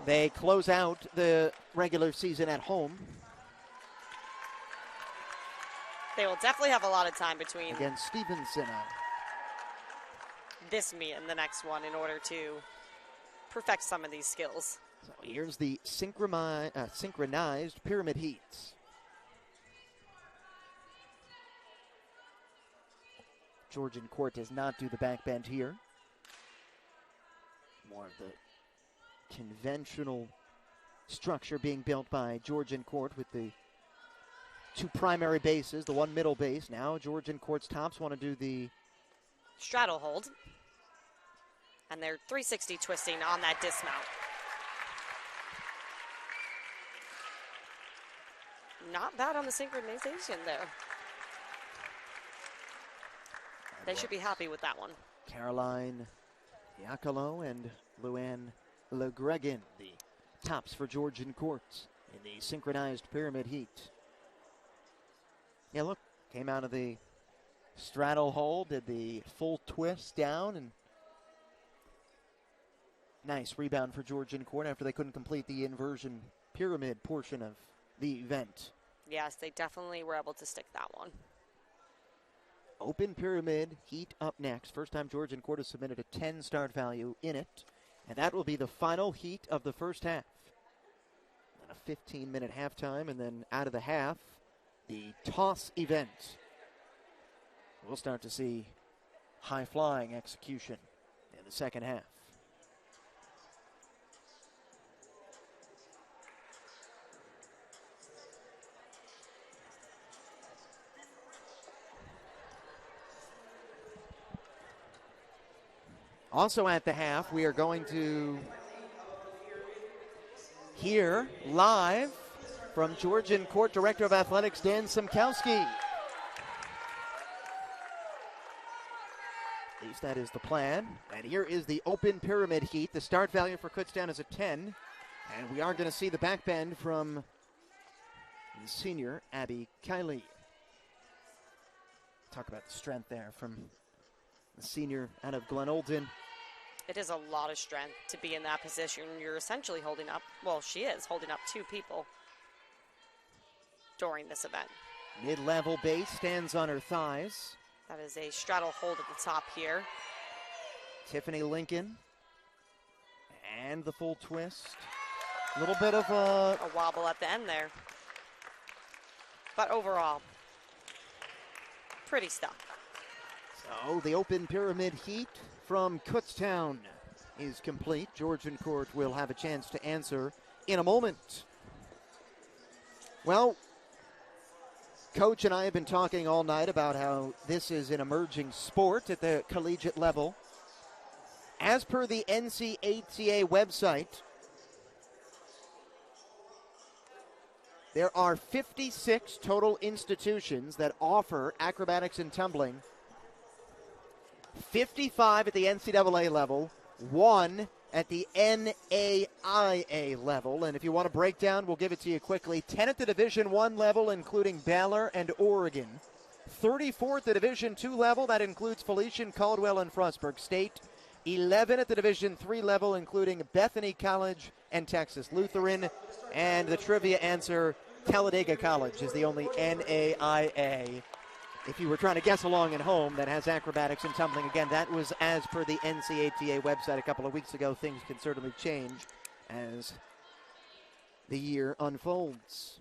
they close out the regular season at home. They will definitely have a lot of time between against Stevenson. This meet and the next one in order to perfect some of these skills. So here's the synchronized pyramid heats. Georgian court does not do the back bend here. More of the conventional structure being built by Georgian court with the two primary bases, the one middle base. Now Georgian court's tops want to do the straddle hold. And they're 360 twisting on that dismount. Not bad on the synchronization there. They should be happy with that one. Caroline Iacolo and Luann LeGregan, the tops for Georgian courts in the synchronized pyramid heat. Yeah, look, came out of the straddle hold, did the full twist down, and nice rebound for Georgian court after they couldn't complete the inversion pyramid portion of the event. Yes, they definitely were able to stick that one. Open pyramid heat up next. First time Georgian court has submitted a 10 start value in it. And that will be the final heat of the first half. And a 15-minute halftime, and then out of the half, the toss event. We'll start to see high-flying execution in the second half. Also at the half, we are going to hear live from Georgian Court Director of Athletics, Dan Simkowski. At least that is the plan. And here is the open pyramid heat. The start value for Kutztown is a 10. And we are going to see the back bend from the senior, Abby Kiley. Talk about the strength there from the senior out of Glen Olden. It is a lot of strength to be in that position. You're essentially holding up, well, she is holding up two people during this event. Mid-level base stands on her thighs. That is a straddle hold at the top here. Tiffany Lincoln. And the full twist. A little bit of a wobble at the end there. But overall, pretty stuff. So the open pyramid heat from Kutztown is complete. Georgian Court will have a chance to answer in a moment. Well, Coach and I have been talking all night about how this is an emerging sport at the collegiate level. As per the NCATA website, there are 56 total institutions that offer acrobatics and tumbling. 55 at the NCAA level, 1 at the NAIA level. And if you want to break down, we'll give it to you quickly. 10 at the Division I level, including Baylor and Oregon. 34 at the Division II level, that includes Felician, Caldwell, and Frostburg State. 11 at the Division III level, including Bethany College and Texas Lutheran. And the trivia answer, Talladega College is the only NAIA, if you were trying to guess along at home, that has acrobatics and tumbling. Again, that was as per the NCATA website a couple of weeks ago. Things can certainly change as the year unfolds.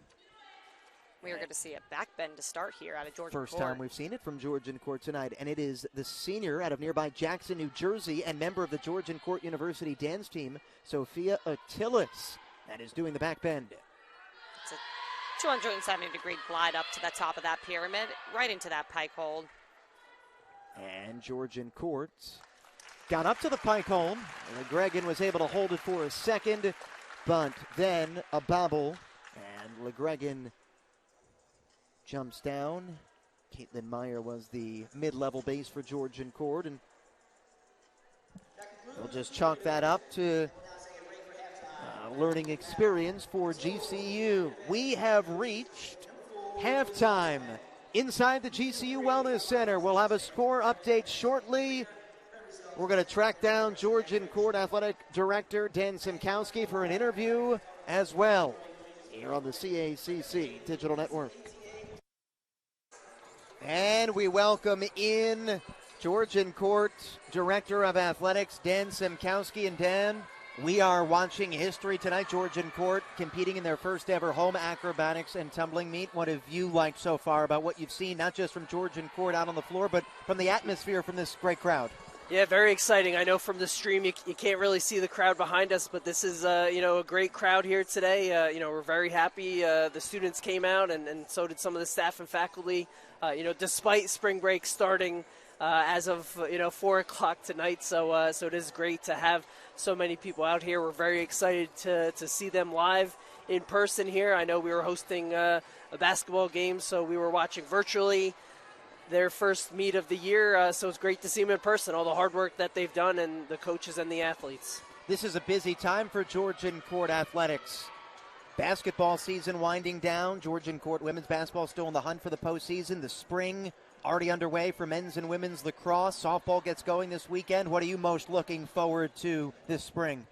We are going to see a backbend to start here out of Georgian First Court. time we've seen it from Georgian Court tonight, and it is the senior out of nearby Jackson, New Jersey, and member of the Georgian Court University dance team, Sophia Attilis, that is doing the backbend. It's a 270-degree glide up to the top of that pyramid, right into that pike hold. And Georgian Court got up to the pike hold. LeGregan was able to hold it for a second, but then a bobble, and LeGregan jumps down. Caitlin Meyer was the mid-level base for Georgian Court, and we'll just chalk that up to learning experience for GCU. We have reached halftime inside the GCU Wellness Center. We'll have a score update shortly. We're going to track down Georgian Court Athletic Director Dan Simkowski for an interview as well here on the CACC Digital Network. And we welcome in Georgian Court Director of Athletics, Dan Simkowski. And Dan, we are watching history tonight. Georgian Court competing in their first ever home acrobatics and tumbling meet. What have you liked so far about what you've seen, not just from Georgian Court out on the floor, but from the atmosphere from this great crowd? Yeah, very exciting. I know from the stream you can't really see the crowd behind us, but this is a great crowd here today. We're very happy. The students came out, and so did some of the staff and faculty. Despite spring break starting as of 4 o'clock tonight, so it is great to have so many people out here. We're very excited to see them live in person here. I know we were hosting a basketball game, so we were watching virtually their first meet of the year, so it's great to see them in person, all the hard work that they've done, and the coaches and the athletes. This is a busy time for Georgian Court Athletics. Basketball season winding down. Georgian Court women's basketball still in the hunt for the postseason. The spring already underway for men's and women's lacrosse. Softball gets going this weekend. What are you most looking forward to this spring?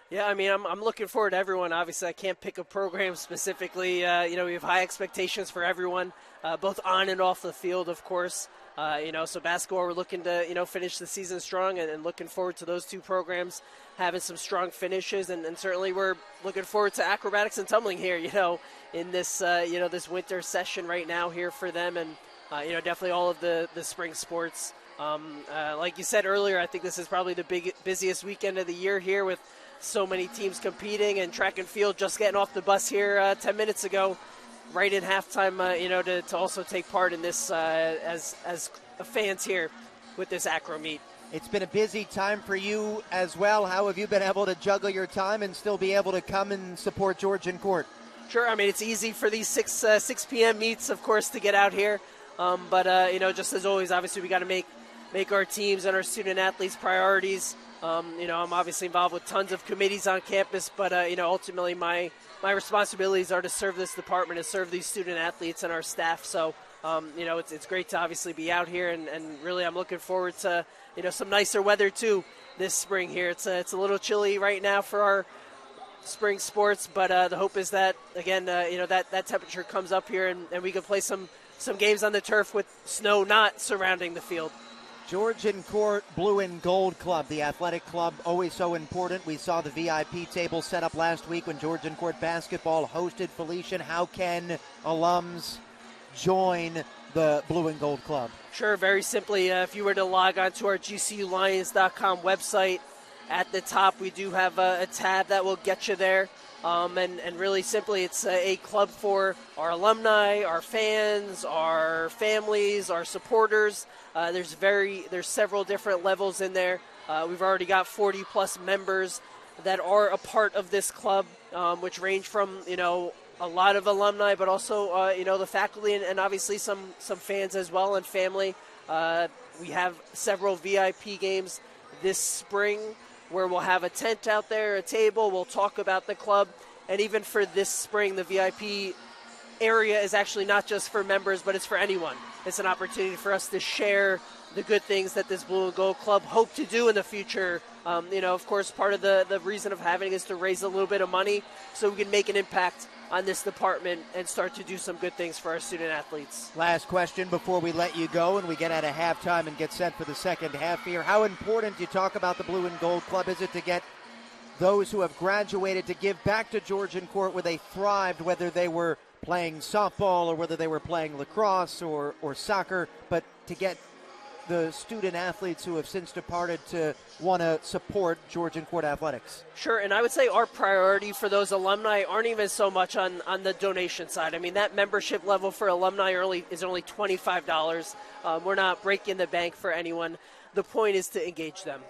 Yeah, I mean, I'm looking forward to everyone. Obviously, I can't pick a program specifically. We have high expectations for everyone, both on and off the field, of course. So basketball, we're looking to, finish the season strong and looking forward to those two programs having some strong finishes. And certainly we're looking forward to acrobatics and tumbling here, in this, this winter session right now here for them. And, definitely all of the spring sports. Like you said earlier, I think this is probably the busiest weekend of the year here with so many teams competing, and track and field just getting off the bus here 10 minutes ago, right in halftime, to also take part in this as fans here with this acro meet. It's been a busy time for you as well. How have you been able to juggle your time and still be able to come and support Georgian Court? Sure. I mean, it's easy for these 6 p.m. meets, of course, to get out here. But just as always, obviously we got to make our teams and our student athletes priorities. I'm obviously involved with tons of committees on campus, but, ultimately my responsibilities are to serve this department, to serve these student athletes and our staff. So, it's great to obviously be out here, and really I'm looking forward to, some nicer weather too this spring here. It's a little chilly right now for our spring sports, but the hope is that, again, that temperature comes up here and we can play some games on the turf with snow not surrounding the field. Georgian Court Blue and Gold Club, the athletic club, always so important. We saw the VIP table set up last week when Georgian Court basketball hosted Felician. How can alums join the Blue and Gold Club? Sure, very simply, if you were to log on to our GCULions.com website, at the top we do have a tab that will get you there. And really simply, it's a club for our alumni, our fans, our families, our supporters. There's several different levels in there. We've already got 40-plus members that are a part of this club, which range from, a lot of alumni, but also, the faculty and obviously some fans as well and family. We have several VIP games this spring where we'll have a tent out there, a table, we'll talk about the club. And even for this spring, the VIP area is actually not just for members, but it's for anyone. It's an opportunity for us to share the good things that this Blue and Gold Club hope to do in the future. Of course, part of the reason of having it is to raise a little bit of money so we can make an impact on this department and start to do some good things for our student athletes. Last question before we let you go and we get out of halftime and get set for the second half here. How important, you talk about the Blue and Gold Club, is it to get those who have graduated to give back to Georgian Court where they thrived, whether they were playing softball or whether they were playing lacrosse or soccer, but to get the student athletes who have since departed to want to support Georgian Court athletics? Sure, and I would say our priority for those alumni aren't even so much on the donation side. I mean, that membership level for alumni is only $25. We're not breaking the bank for anyone. The point is to engage them.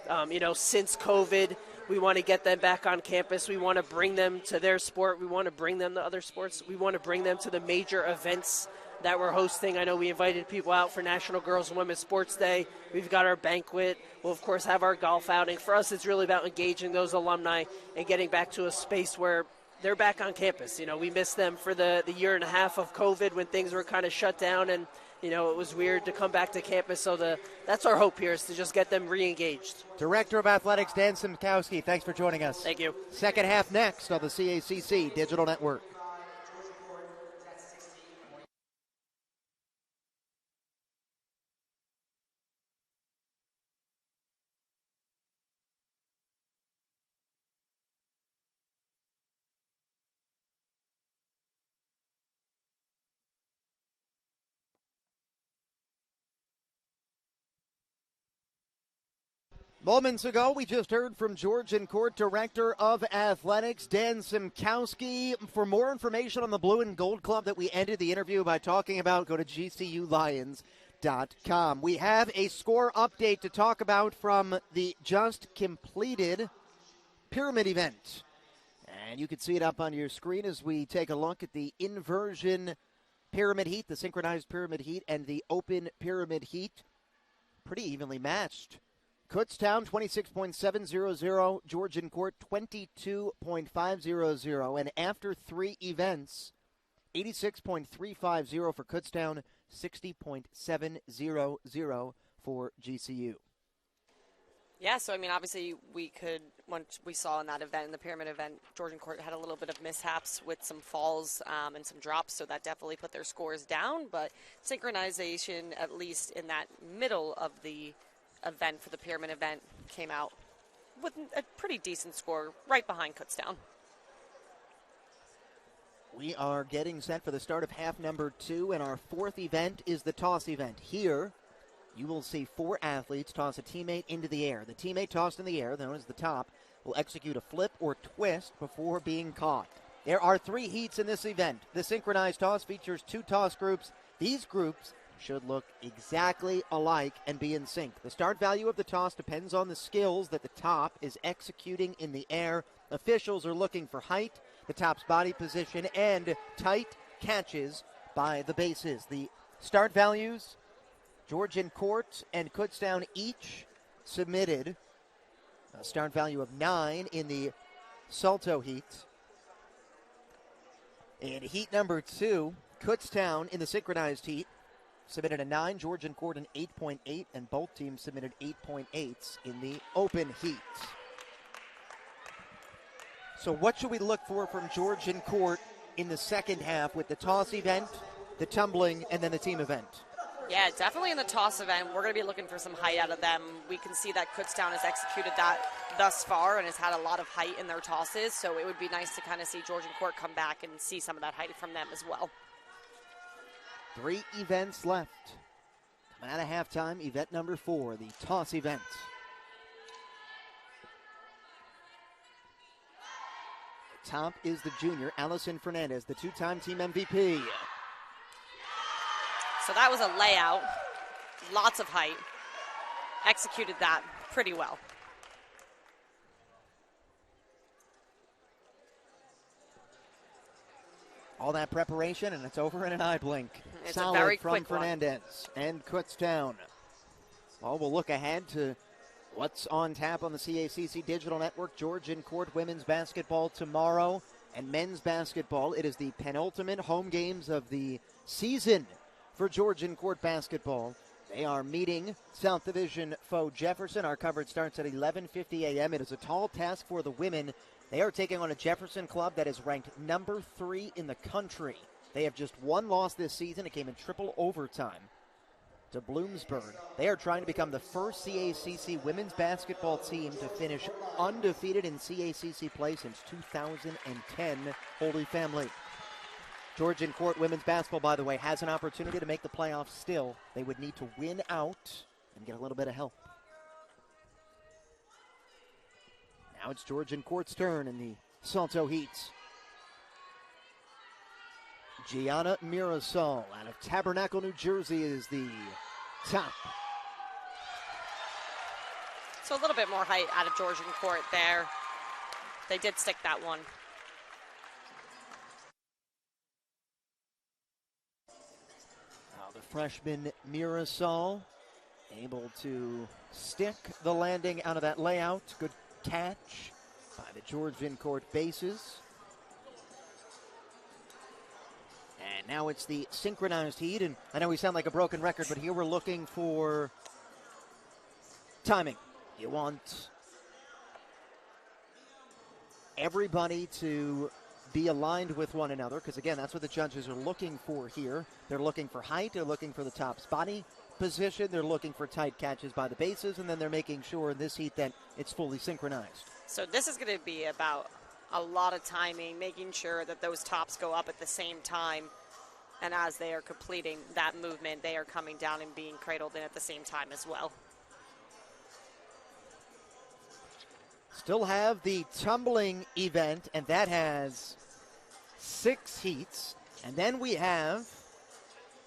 Since COVID, we want to get them back on campus. We want to bring them to their sport. We want to bring them to other sports. We want to bring them to the major events that we're hosting. I know we invited people out for National Girls and Women's Sports Day. We've got our banquet. We'll, of course, have our golf outing. For us, it's really about engaging those alumni and getting back to a space where they're back on campus. We missed them for the year and a half of COVID when things were kind of shut down, and it was weird to come back to campus. So that's our hope here, is to just get them re-engaged. Director of Athletics, Dan Simkowski, thanks for joining us. Thank you. Second half next on the CACC Digital Network. Moments ago, we just heard from Georgian Court Director of Athletics, Dan Simkowski. For more information on the Blue and Gold Club that we ended the interview by talking about, go to gculions.com. We have a score update to talk about from the just completed pyramid event. And you can see it up on your screen as we take a look at the inversion pyramid heat, the synchronized pyramid heat, and the open pyramid heat. Pretty evenly matched. Kutztown 26.700, Georgian Court 22.500, and after three events, 86.350 for Kutztown, 60.700 for GCU. Yeah, so obviously once we saw in that event, in the pyramid event, Georgian Court had a little bit of mishaps with some falls and some drops, so that definitely put their scores down, but synchronization, at least in that middle of the event for the pyramid event, came out with a pretty decent score right behind Kutztown. We are getting set for the start of half number 2, and our fourth event is the toss event. Here, you will see 4 athletes toss a teammate into the air. The teammate tossed in the air, known as the top, will execute a flip or twist before being caught. There are 3 heats in this event. The synchronized toss features 2 toss groups. These groups should look exactly alike and be in sync. The start value of the toss depends on the skills that the top is executing in the air. Officials are looking for height, the top's body position, and tight catches by the bases. The start values, Georgian Court and Kutztown each submitted a start value of 9 in the Salto heat. In heat number 2, Kutztown in the synchronized heat submitted a 9, Georgian Court an 8.8, and both teams submitted 8.8s in the open heat. So what should we look for from Georgian Court in the second half with the toss event, the tumbling, and then the team event? Yeah, definitely in the toss event, we're going to be looking for some height out of them. We can see that Kutztown has executed that thus far and has had a lot of height in their tosses, so it would be nice to kind of see Georgian Court come back and see some of that height from them as well. 3 events left. Coming out of halftime, event number 4, the toss event. Top is the junior, Allison Fernandez, the two-time team MVP. So that was a layout. Lots of height. Executed that pretty well. All that preparation, and it's over in an eye blink. It's Solid a very from quick Fernandez and Kutztown. Well, we'll look ahead to what's on tap on the CACC Digital Network. Georgian Court women's basketball tomorrow and men's basketball. It is the penultimate home games of the season for Georgian Court basketball. They are meeting South Division foe Jefferson. Our coverage starts at 11:50 a.m. It is a tall task for the women. They are taking on a Jefferson club that is ranked number 3 in the country. They have just one loss this season. It came in triple overtime to Bloomsburg. They are trying to become the first CACC women's basketball team to finish undefeated in CACC play since 2010. Holy family. Georgian Court women's basketball, by the way, has an opportunity to make the playoffs still. They would need to win out and get a little bit of help. Now it's Georgian Court's turn in the Salto Heats. Gianna Mirasol out of Tabernacle, New Jersey is the top. So a little bit more height out of Georgian Court there. They did stick that one. Now the freshman Mirasol able to stick the landing out of that layout. Good catch by the Georgian Court bases. And now it's the synchronized heat, and I know we sound like a broken record, but here we're looking for timing. You want everybody to be aligned with one another, because again, that's what the judges are looking for here. They're looking for height, they're looking for the top's body position, they're looking for tight catches by the bases, and then they're making sure in this heat that it's fully synchronized. So this is going to be about a lot of timing, making sure that those tops go up at the same time, and as they are completing that movement, they are coming down and being cradled in at the same time as well. Still have the tumbling event, and that has 6 heats. And then we have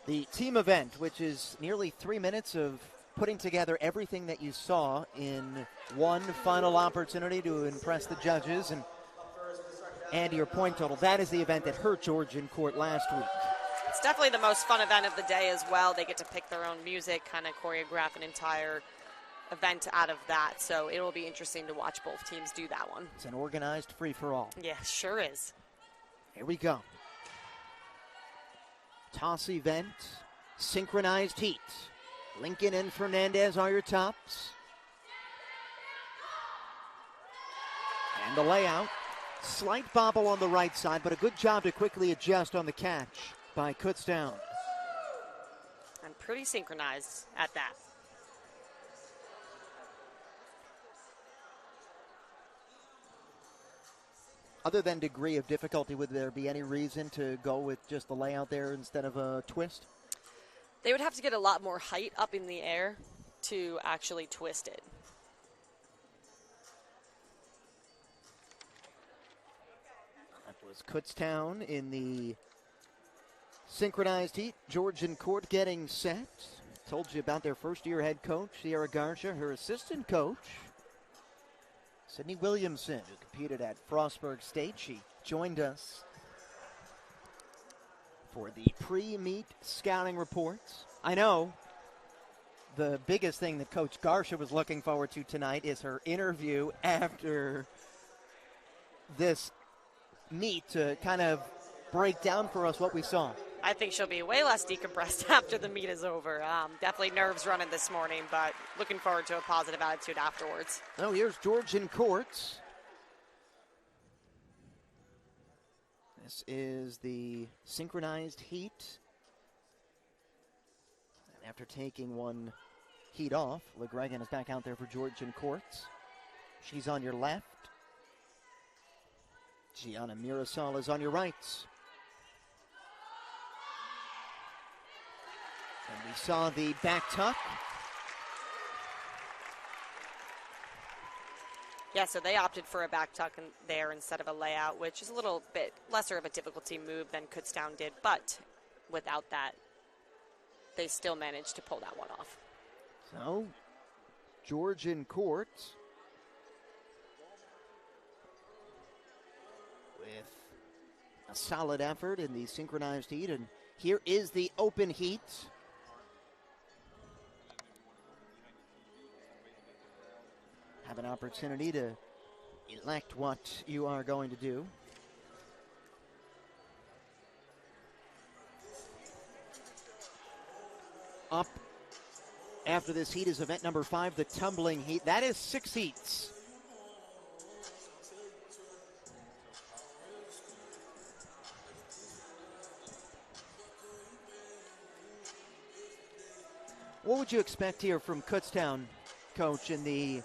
the team event, which is nearly 3 minutes of putting together everything that you saw in one final opportunity to impress the judges and your point total. That is the event that hurt Georgian Court last week. It's definitely the most fun event of the day as well. They get to pick their own music, kind of choreograph an entire event out of that. So it will be interesting to watch both teams do that one. It's an organized free-for-all. Yeah, sure is. Here we go. Toss event, synchronized heat. Lincoln and Fernandez are your tops. And the layout. Slight bobble on the right side, but a good job to quickly adjust on the catch by Kutztown. And pretty synchronized at that. Other than degree of difficulty, would there be any reason to go with just the layout there instead of a twist? They would have to get a lot more height up in the air to actually twist it. That was Kutztown in the synchronized heat. Georgian Court getting set. Told you about their first-year head coach, Sierra Garcia, her assistant coach, Sydney Williamson, who competed at Frostburg State. She joined us for the pre-meet scouting reports. I know the biggest thing that Coach Garcia was looking forward to tonight is her interview after this meet to kind of break down for us what we saw. I think she'll be way less decompressed after the meet is over. Definitely nerves running this morning, but looking forward to a positive attitude afterwards. Oh, here's Georgian Court. This is the synchronized heat. And after taking one heat off, LeGregan is back out there for Georgian Court. She's on your left. Gianna Mirasol is on your right. And we saw the back tuck. Yeah, so they opted for a back tuck there instead of a layout, which is a little bit lesser of a difficulty move than Kutztown did. But without that, they still managed to pull that one off. So, Georgian court with a solid effort in the synchronized heat. And here is the open heat. Have an opportunity to elect what you are going to do. Up after this heat is event number 5, the tumbling heat. That is 6 heats. What would you expect here from Kutztown, Coach, in the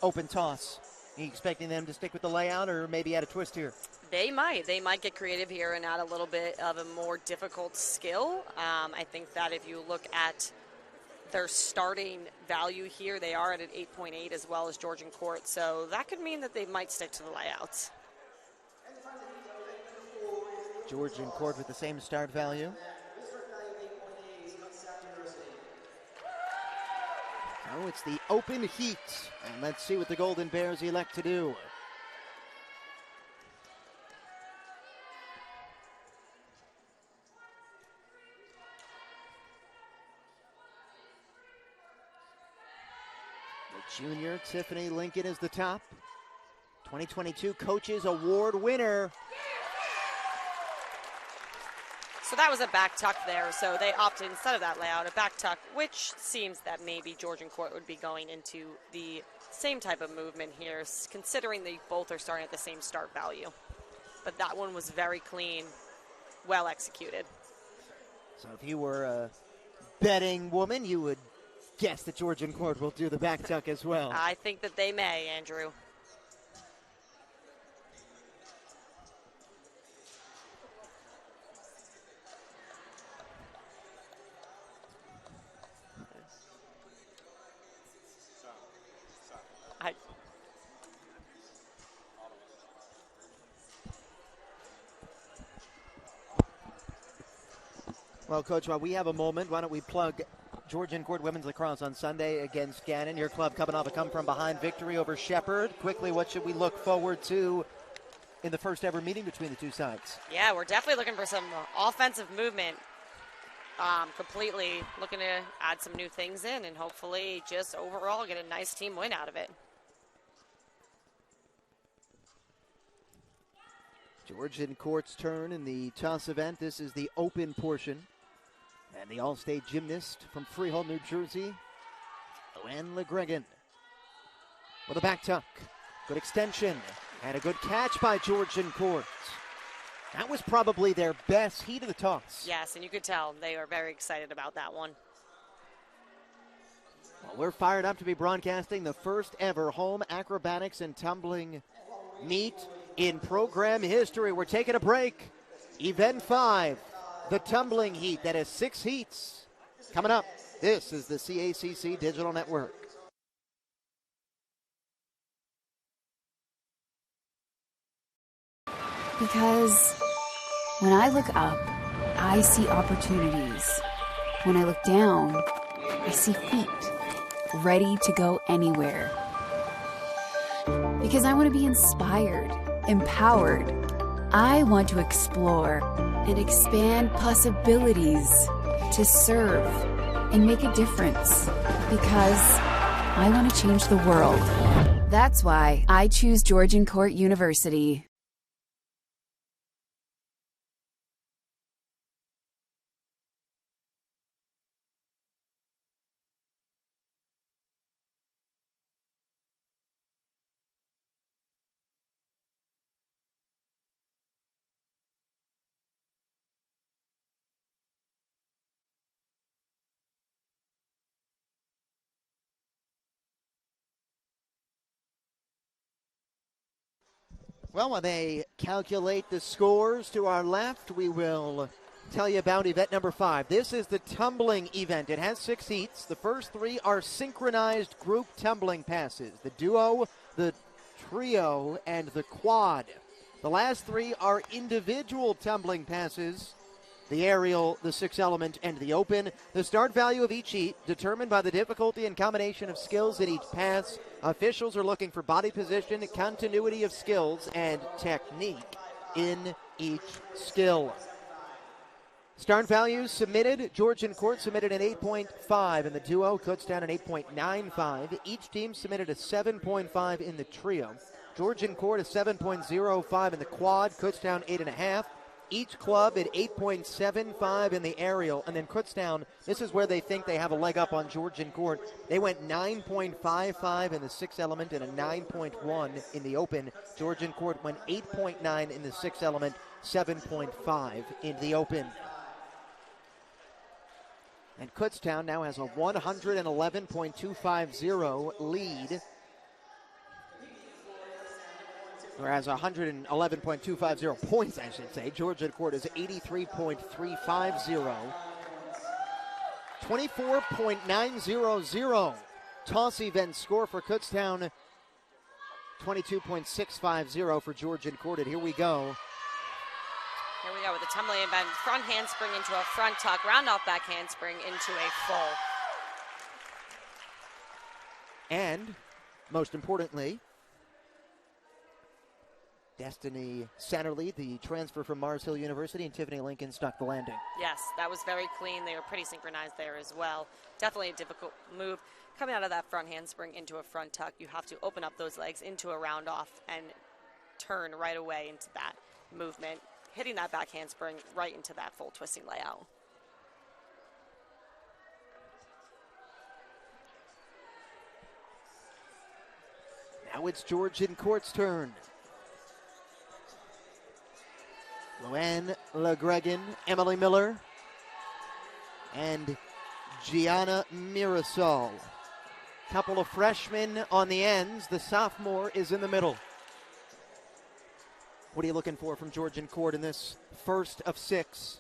open toss? Are you expecting them to stick with the layout or maybe add a twist here? They might get creative here and add a little bit of a more difficult skill. I think that if you look at their starting value here, they are at an 8.8 as well as Georgian court. So that could mean that they might stick to the layouts. Georgian court with the same start value. Oh, it's the open heat. And let's see what the Golden Bears elect to do. The junior Tiffany Lincoln is the top. 2022 Coaches Award winner. So that was a back tuck there. So they opted instead of that layout, a back tuck, which seems that maybe Georgian court would be going into the same type of movement here, considering they both are starting at the same start value. But that one was very clean, well executed. So if you were a betting woman, you would guess that Georgian court will do the back tuck as well. I think that they may, Andrew. Well, Coach, while we have a moment, why don't we plug Georgian court women's lacrosse on Sunday against Gannon. Your club coming off a come-from-behind victory over Shepherd. Quickly, what should we look forward to in the first ever meeting between the two sides? Yeah, we're definitely looking for some offensive movement. Completely looking to add some new things in and hopefully just overall get a nice team win out of it. Georgian court's turn in the toss event. This is the open portion. And the All-State gymnast from Freehold, New Jersey, Luann LeGregan. With a back tuck. Good extension. And a good catch by Georgian court. That was probably their best heat of the toss. Yes, and you could tell they are very excited about that one. Well, we're fired up to be broadcasting the first ever home acrobatics and tumbling meet in program history. We're taking a break. Event 5. The tumbling heat, that is 6 heats. Coming up, this is the CACC Digital Network. Because when I look up, I see opportunities. When I look down, I see feet ready to go anywhere. Because I want to be inspired, empowered. I want to explore and expand possibilities to serve and make a difference because I want to change the world. That's why I choose Georgian Court University. Well, when they calculate the scores to our left, we will tell you about event number 5. This is the tumbling event. It has 6 heats. The first 3 are synchronized group tumbling passes. The duo, the trio, and the quad. The last 3 are individual tumbling passes. The aerial, the 6 element, and the open. The start value of each heat determined by the difficulty and combination of skills in each pass. Officials are looking for body position, continuity of skills, and technique in each skill. Start values submitted. Georgian Court submitted an 8.5 in the duo. Kutztown an 8.95. Each team submitted a 7.5 in the trio. Georgian Court a 7.05 in the quad. Kutztown 8.5. Each club at 8.75 in the aerial. And then Kutztown, this is where they think they have a leg up on Georgian Court. They went 9.55 in the 6 element and a 9.1 in the open. Georgian Court went 8.9 in the 6 element, 7.5 in the open. And Kutztown now has a 111.250 lead. Whereas 111.250 points, I should say. Georgian Court is 83.350. 24.900 toss event score for Kutztown. 22.650 for Georgian Court. And here we go. Here we go with the tumbling event. Front handspring into a front tuck. Round off back handspring into a full. And, most importantly, Destiny Satterley, the transfer from Mars Hill University, and Tiffany Lincoln stuck the landing. Yes, that was very clean. They were pretty synchronized there as well. Definitely a difficult move. Coming out of that front handspring into a front tuck, you have to open up those legs into a round off and turn right away into that movement, hitting that back handspring right into that full twisting layout. Now it's Georgian Court's turn. Luann LeGregan, Emily Miller, and Gianna Mirasol. Couple of freshmen on the ends. The sophomore is in the middle. What are you looking for from Georgian Court in this first of 6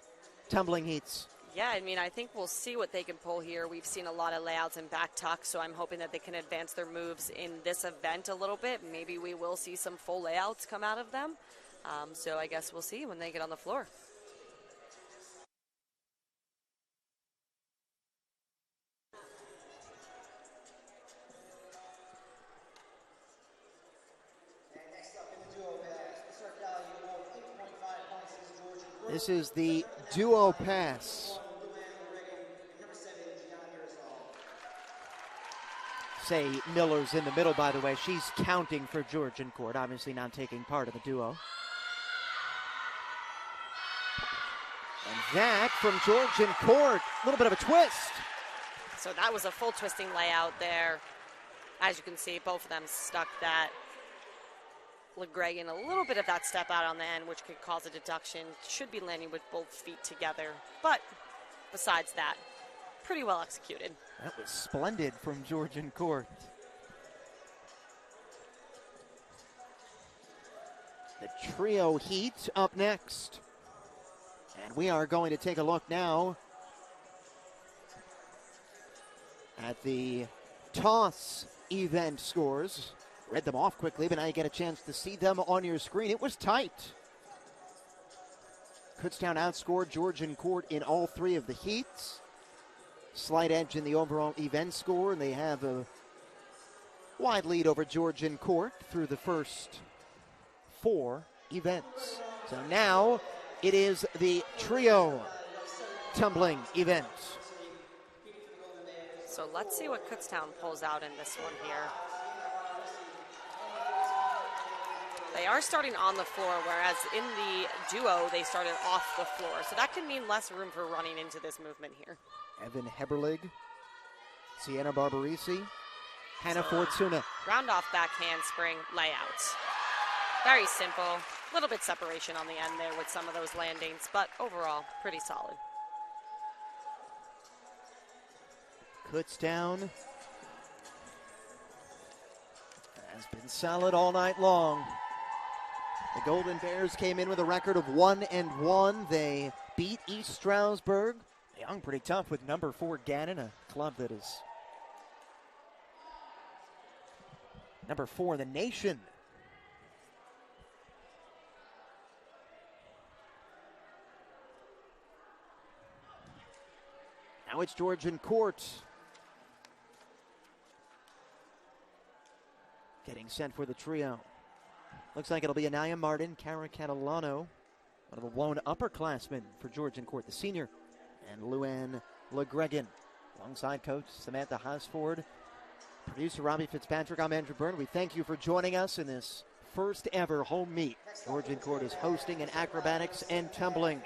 tumbling heats? Yeah, I mean, I think we'll see what they can pull here. We've seen a lot of layouts and back tucks, so I'm hoping that they can advance their moves in this event a little bit. Maybe we will see some full layouts come out of them. So I guess we'll see when they get on the floor. This is the duo pass. Say Miller's in the middle, by the way. She's counting for Georgian Court, obviously not taking part of the duo. And that from Georgian Court, a little bit of a twist. So that was a full twisting layout there. As you can see, both of them stuck that. LeGregan, a little bit of that step out on the end, which could cause a deduction. Should be landing with both feet together. But besides that, pretty well executed. That was splendid from Georgian Court. The trio heat up next. And we are going to take a look now at the toss event scores. Read them off quickly, but now you get a chance to see them on your screen. It was tight. Kutztown outscored Georgian Court in all 3 of the heats. Slight edge in the overall event score, and they have a wide lead over Georgian Court through the first 4 events. So now it is the trio tumbling event. So let's see what Kutztown pulls out in this one here. They are starting on the floor, whereas in the duo, they started off the floor. So that could mean less room for running into this movement here. Evan Heberlig, Sienna Barbarisi, Hannah Fortuna. Round off back handspring layouts. Very simple. A little bit separation on the end there with some of those landings, but overall, pretty solid. Kutztown has been solid all night long. The Golden Bears came in with a record of 1-1. They beat East Stroudsburg. They hung pretty tough with number 4 Gannon, a club that is number 4 in the nation. Now it's Georgian court. Getting set for the trio. Looks like it'll be Anaya Martin, Cara Catalano, one of the lone upperclassmen for Georgian court, the senior, and Luann LeGregan. Alongside coach Samantha Hosford, producer Robbie Fitzpatrick, I'm Andrew Byrne. We thank you for joining us in this first ever home meet. Georgian court is hosting an acrobatics and tumbling.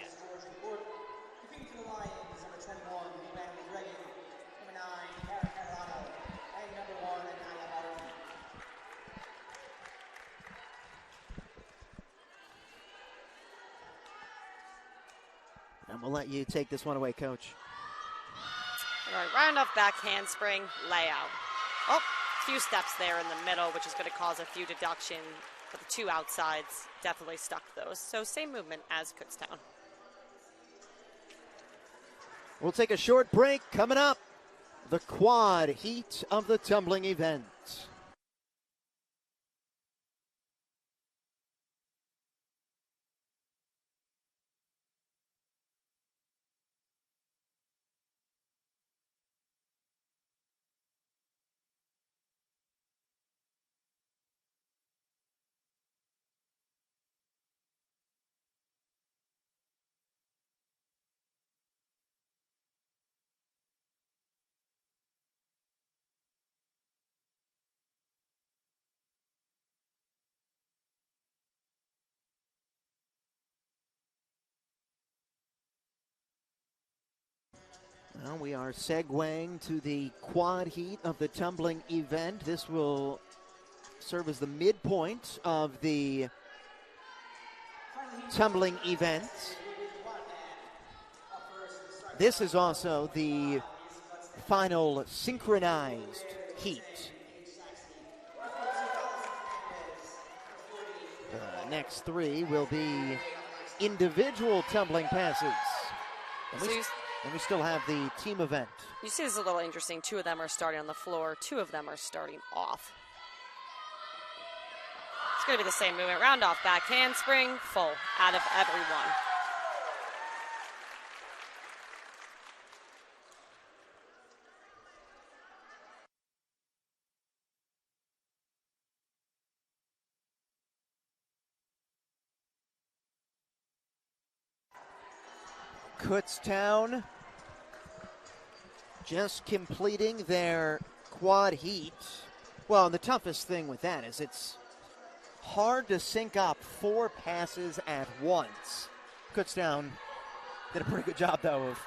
And we'll let you take this one away, Coach. All right, round off back handspring, layout. Oh, a few steps there in the middle, which is going to cause a few deductions, but the two outsides definitely stuck those. So same movement as Kutztown. We'll take a short break. Coming up, the quad heat of the tumbling event. Well, we are segueing to the quad heat of the tumbling event. This will serve as the midpoint of the tumbling event. This is also the final synchronized heat. The next three will be individual tumbling passes. And we still have the team event. You see this is a little interesting. Two of them are starting on the floor. Two of them are starting off. It's going to be the same movement. Round off, back handspring, full out of everyone. Kutztown just completing their quad heat. Well, and the toughest thing with that is it's hard to sync up 4 passes at once. Kutztown did a pretty good job, though, of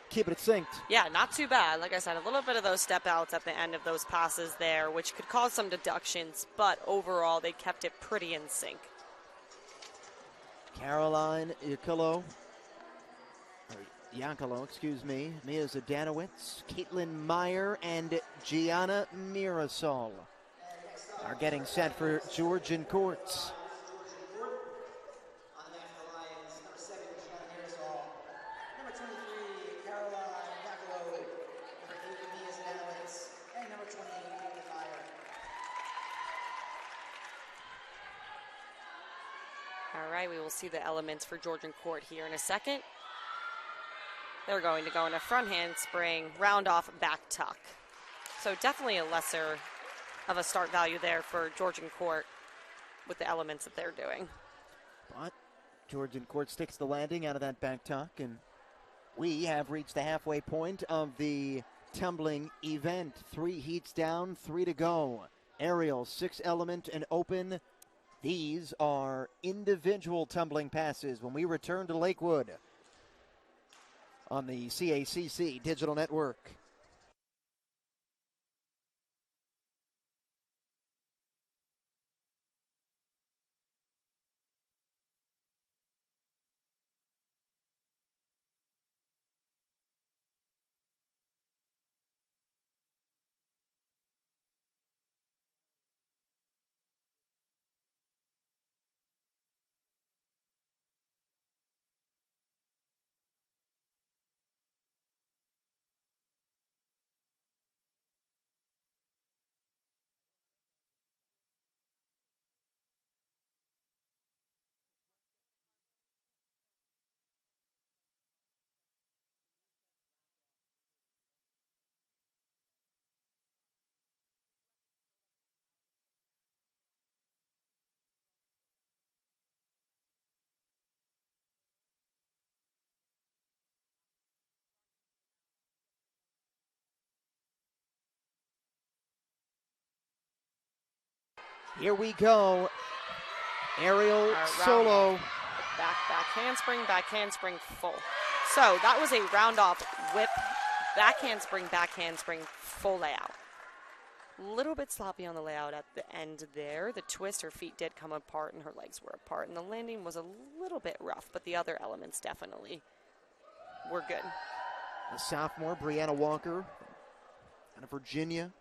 keeping it synced. Yeah, not too bad. Like I said, a little bit of those step outs at the end of those passes there, which could cause some deductions, but overall they kept it pretty in sync. Caroline Yankalo, excuse me, Mia Zadanowicz, Caitlin Meyer, and Gianna Mirasol are getting set for Georgian courts. All right, we will see the elements for Georgian court here in a second. They're going to go in a front handspring, round off, back tuck. So definitely a lesser of a start value there for Georgian court with the elements that they're doing. But Georgian court sticks the landing out of that back tuck, and we have reached the halfway point of the tumbling event. 3 heats down, 3 to go. Aerial, 6 element, and open. These are individual tumbling passes when we return to Lakewood on the CACC Digital Network. Here we go. Aerial solo. Back handspring, full. So that was a round off whip, back handspring, full layout. A little bit sloppy on the layout at the end there. The twist, her feet did come apart and her legs were apart. And the landing was a little bit rough, but the other elements definitely were good. The sophomore, Brianna Walker, out of Virginia,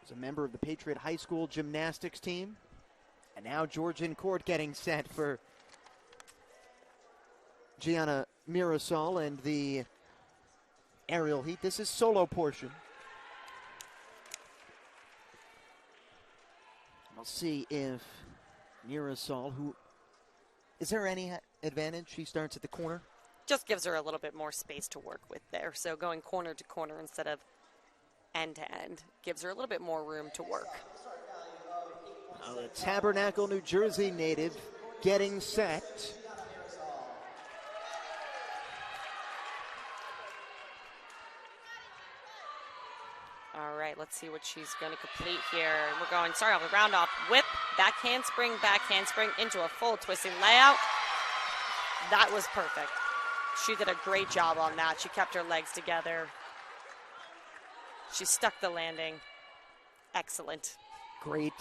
is a member of the Patriot High School gymnastics team. And now Georgian court getting set for Gianna Mirasol and the aerial heat. This is solo portion. We'll see if Mirasol, is there any advantage? She starts at the corner. Just gives her a little bit more space to work with there. So going corner to corner instead of end to end gives her a little bit more room to work. The Tabernacle, New Jersey native getting set. All right, let's see what she's going to complete here. We're going, off the round off whip, back handspring into a full twisting layout. That was perfect. She did a great job on that. She kept her legs together. She stuck the landing. Excellent. Great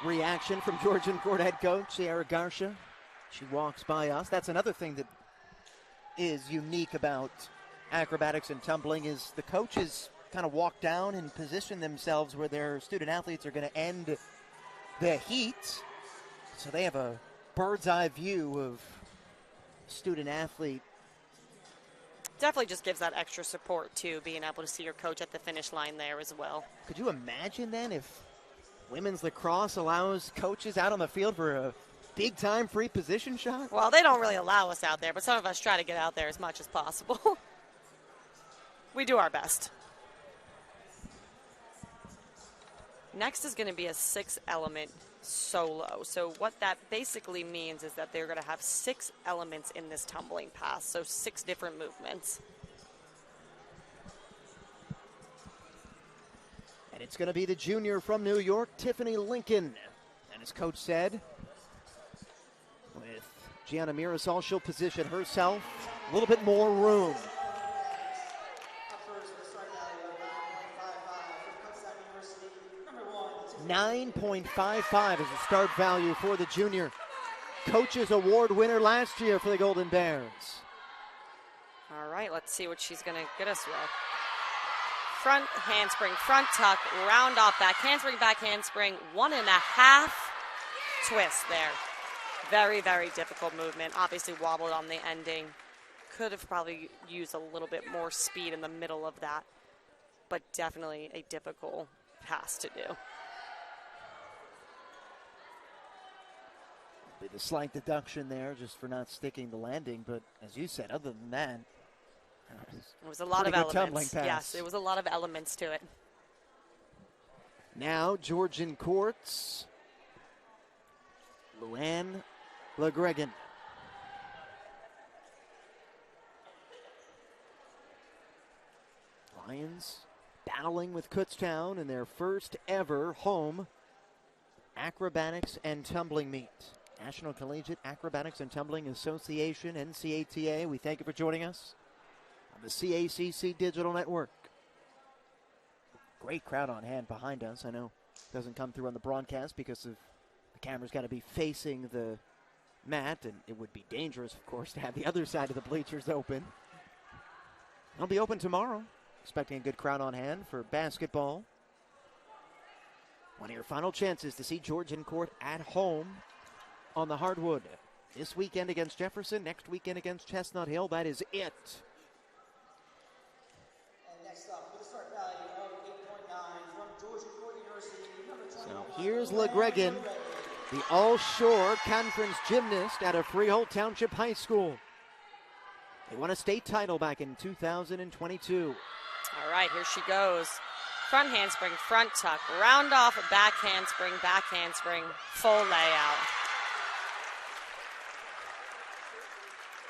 reaction from Georgian court head coach Sierra Garcia. She walks by us. That's another thing that is unique about acrobatics and tumbling is the coaches kind of walk down and position themselves where their student athletes are going to end the heat. So they have a bird's eye view of student athlete. Definitely just gives that extra support too, being able to see your coach at the finish line there as well. Could you imagine then if women's lacrosse allows coaches out on the field for a big time free position shot? Well, they don't really allow us out there, but some of us try to get out there as much as possible. We do our best. Next is going to be a 6-element solo. So what that basically means is that they're going to have 6 elements in this tumbling pass, so 6 different movements. And it's going to be the junior from New York, Tiffany Lincoln. And as coach said, with Gianna Mirasol, she'll position herself a little bit more room. 9.55 is the start value for the junior. Coach's Award winner last year for the Golden Bears. All right, let's see what she's going to get us with. Front handspring, front tuck, round off, back handspring, 1.5 twist there. Very, very difficult movement. Obviously wobbled on the ending. Could have probably used a little bit more speed in the middle of that, but definitely a difficult pass to do. The slight deduction there just for not sticking the landing, but as you said, other than that, it was a lot of elements. Yes, it was a lot of elements to it. Now Georgian courts, Luann LeGregan. Lions battling with Kutztown in their first ever home acrobatics and tumbling meet. National Collegiate Acrobatics and Tumbling Association, NCATA. We thank you for joining us on the CACC Digital Network. Great crowd on hand behind us. I know it doesn't come through on the broadcast because of the camera's got to be facing the mat, and it would be dangerous, of course, to have the other side of the bleachers open. They'll be open tomorrow. Expecting a good crowd on hand for basketball. One of your final chances to see Georgian court at home on the hardwood. This weekend against Jefferson, next weekend against Chestnut Hill. That is it. And next up, with a start value of 8.9 from Georgian Court University, number 21. So here's LeGregan, the All-Shore Conference gymnast out of Freehold Township High School. They won a state title back in 2022. All right, here she goes. Front handspring, front tuck, round off, back handspring, full layout.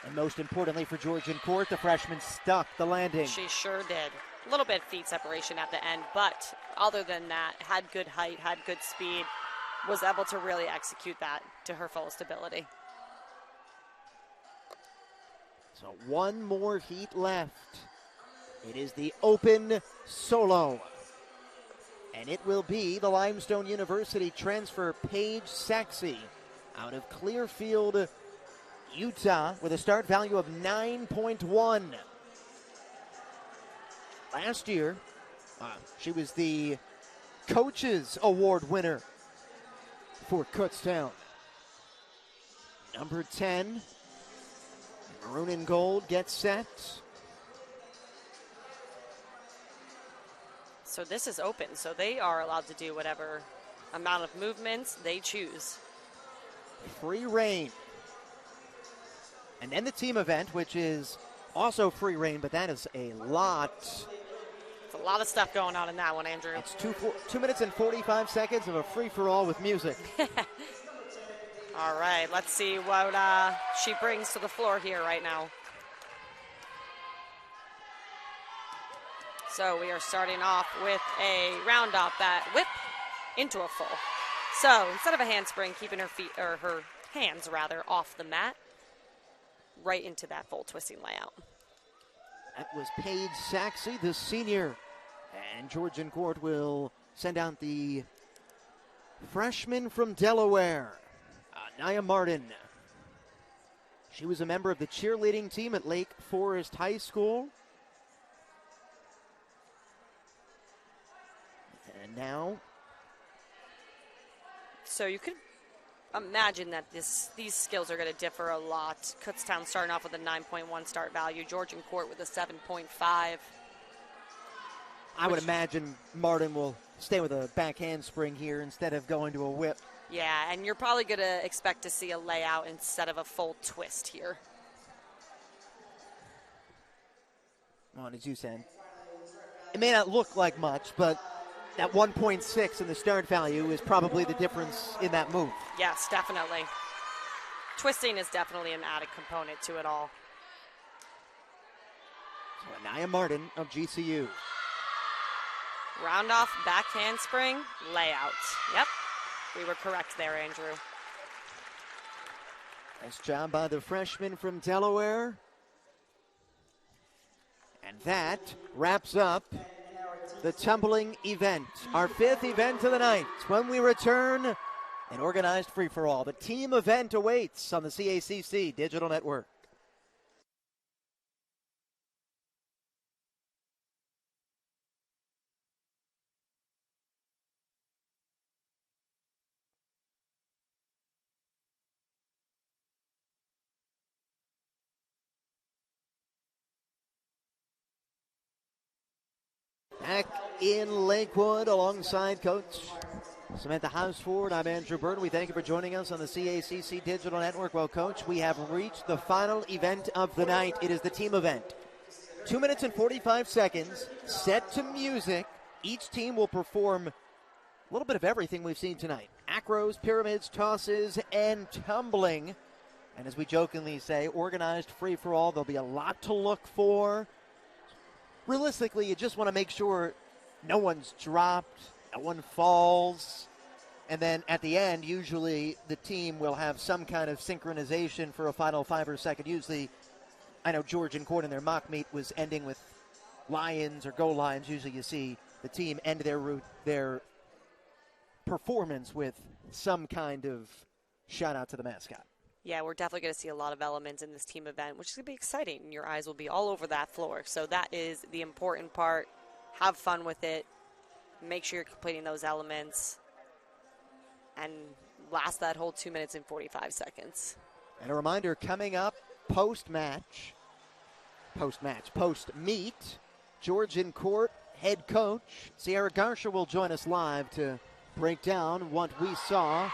And most importantly for Georgian court, the freshman stuck the landing. She sure did. A little bit feet separation at the end, but other than that, had good height, had good speed. was able to really execute that to her fullest ability. So one more heat left. It is the open solo. And it will be the Limestone University transfer Paige Saxey out of Clearfield, Utah, with a start value of 9.1. Last year, she was the Coaches Award winner for Kutztown. Number 10, maroon and gold, gets set. So this is open, so they are allowed to do whatever amount of movements they choose. Free reign. And then the team event, which is also free reign, but that is a lot. It's a lot of stuff going on in that one, Andrew. It's 2 minutes and 45 seconds of a free-for-all with music. All right, let's see what she brings to the floor here right now. So we are starting off with a round off that whip into a full. So instead of a handspring, keeping her feet, or her hands rather, off the mat, right into that full twisting layout. That was Paige Saxey, the senior. And Georgian court will send out the freshman from Delaware, Nia Martin. She was a member of the cheerleading team at Lake Forest High School. And now, so you could imagine that these skills are going to differ a lot. Kutztown starting off with a 9.1 start value. Georgian court with a 7.5. I would imagine Martin will stay with a back handspring here instead of going to a whip. Yeah, and you're probably going to expect to see a layout instead of a full twist here. Well, as you said, it may not look like much, but that 1.6 in the start value is probably the difference in that move. Yes, definitely. Twisting is definitely an added component to it all. So Nia Martin of GCU. Round off, back handspring, layout. Yep, we were correct there, Andrew. Nice job by the freshman from Delaware. And that wraps up the tumbling event, our fifth event of the night. When we return, an organized free-for-all. The team event awaits on the CACC Digital Network. Back in Lakewood alongside Coach Samantha Houseford, I'm Andrew Burton. We thank you for joining us on the CACC Digital Network. Well, Coach, we have reached the final event of the night. It is the team event. 2 minutes and 45 seconds, set to music. Each team will perform a little bit of everything we've seen tonight. Acros, pyramids, tosses, and tumbling. And as we jokingly say, organized free-for-all. There'll be a lot to look for. Realistically, you just want to make sure no one's dropped, no one falls. And then at the end, usually the team will have some kind of synchronization for a final 5 or second. Usually, I know Georgian court in their mock meet was ending with lions or goal lines. Usually you see the team end their performance with some kind of shout out to the mascot. Yeah, we're definitely going to see a lot of elements in this team event, which is going to be exciting. Your eyes will be all over that floor. So that is the important part. Have fun with it. Make sure you're completing those elements. And last that whole 2 minutes and 45 seconds. And a reminder, coming up post-meet, Georgian court head coach Sierra Garcia will join us live to break down what we saw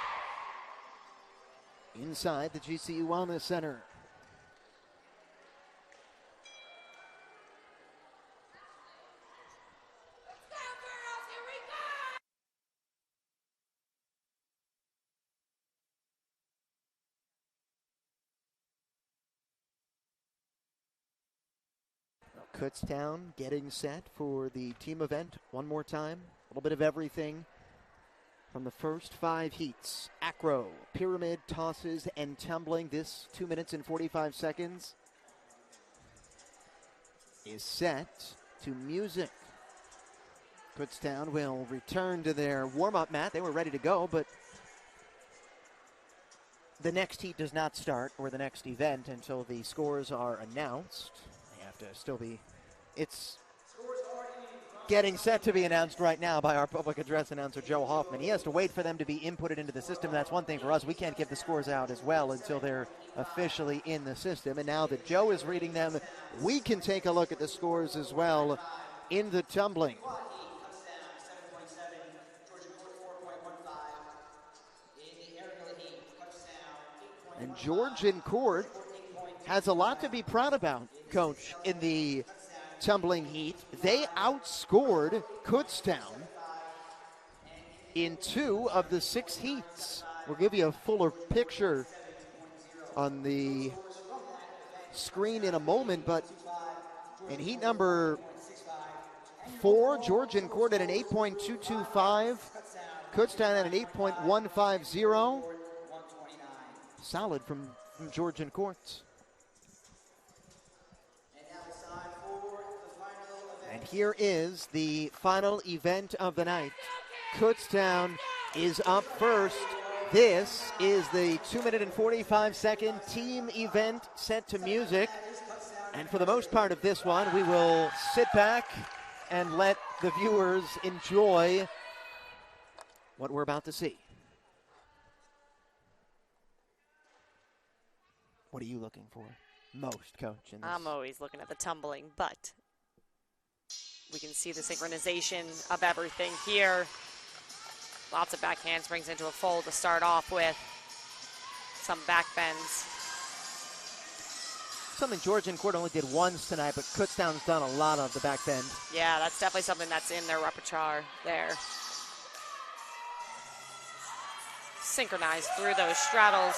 inside the GCU Wellness Center. Kutztown getting set for the team event one more time. A little bit of everything from the first 5 heats. Acro, pyramid, tosses, and tumbling. This 2 minutes and 45 seconds is set to music. Kutztown will return to their warm-up mat. They were ready to go, but the next heat does not start, or the next event, until the scores are announced. They have to still be... It's getting set to be announced right now by our public address announcer, Joe Hoffman. He has to wait for them to be inputted into the system. That's one thing for us. We can't get the scores out as well until they're officially in the system. And now that Joe is reading them, we can take a look at the scores as well in the tumbling. And Georgian court has a lot to be proud about, Coach, in the tumbling heat. They outscored Kutztown in 2 of the 6 heats. We'll give you a fuller picture on the screen in a moment, but in heat number 4, Georgian court at an 8.225, Kutztown at an 8.150. Solid from Georgian courts. And here is the final event of the night. Kutztown is up first. This is the 2 minute and 45 second team event set to music. And for the most part of this one, we will sit back and let the viewers enjoy what we're about to see. What are you looking for most, Coach? I'm always looking at the tumbling, but we can see the synchronization of everything here. Lots of back handsprings into a fold to start off with. Some back bends. Something Georgian court only did once tonight, but Kutztown's done a lot of the back bend. Yeah, that's definitely something that's in their repertoire there. Synchronized through those straddles.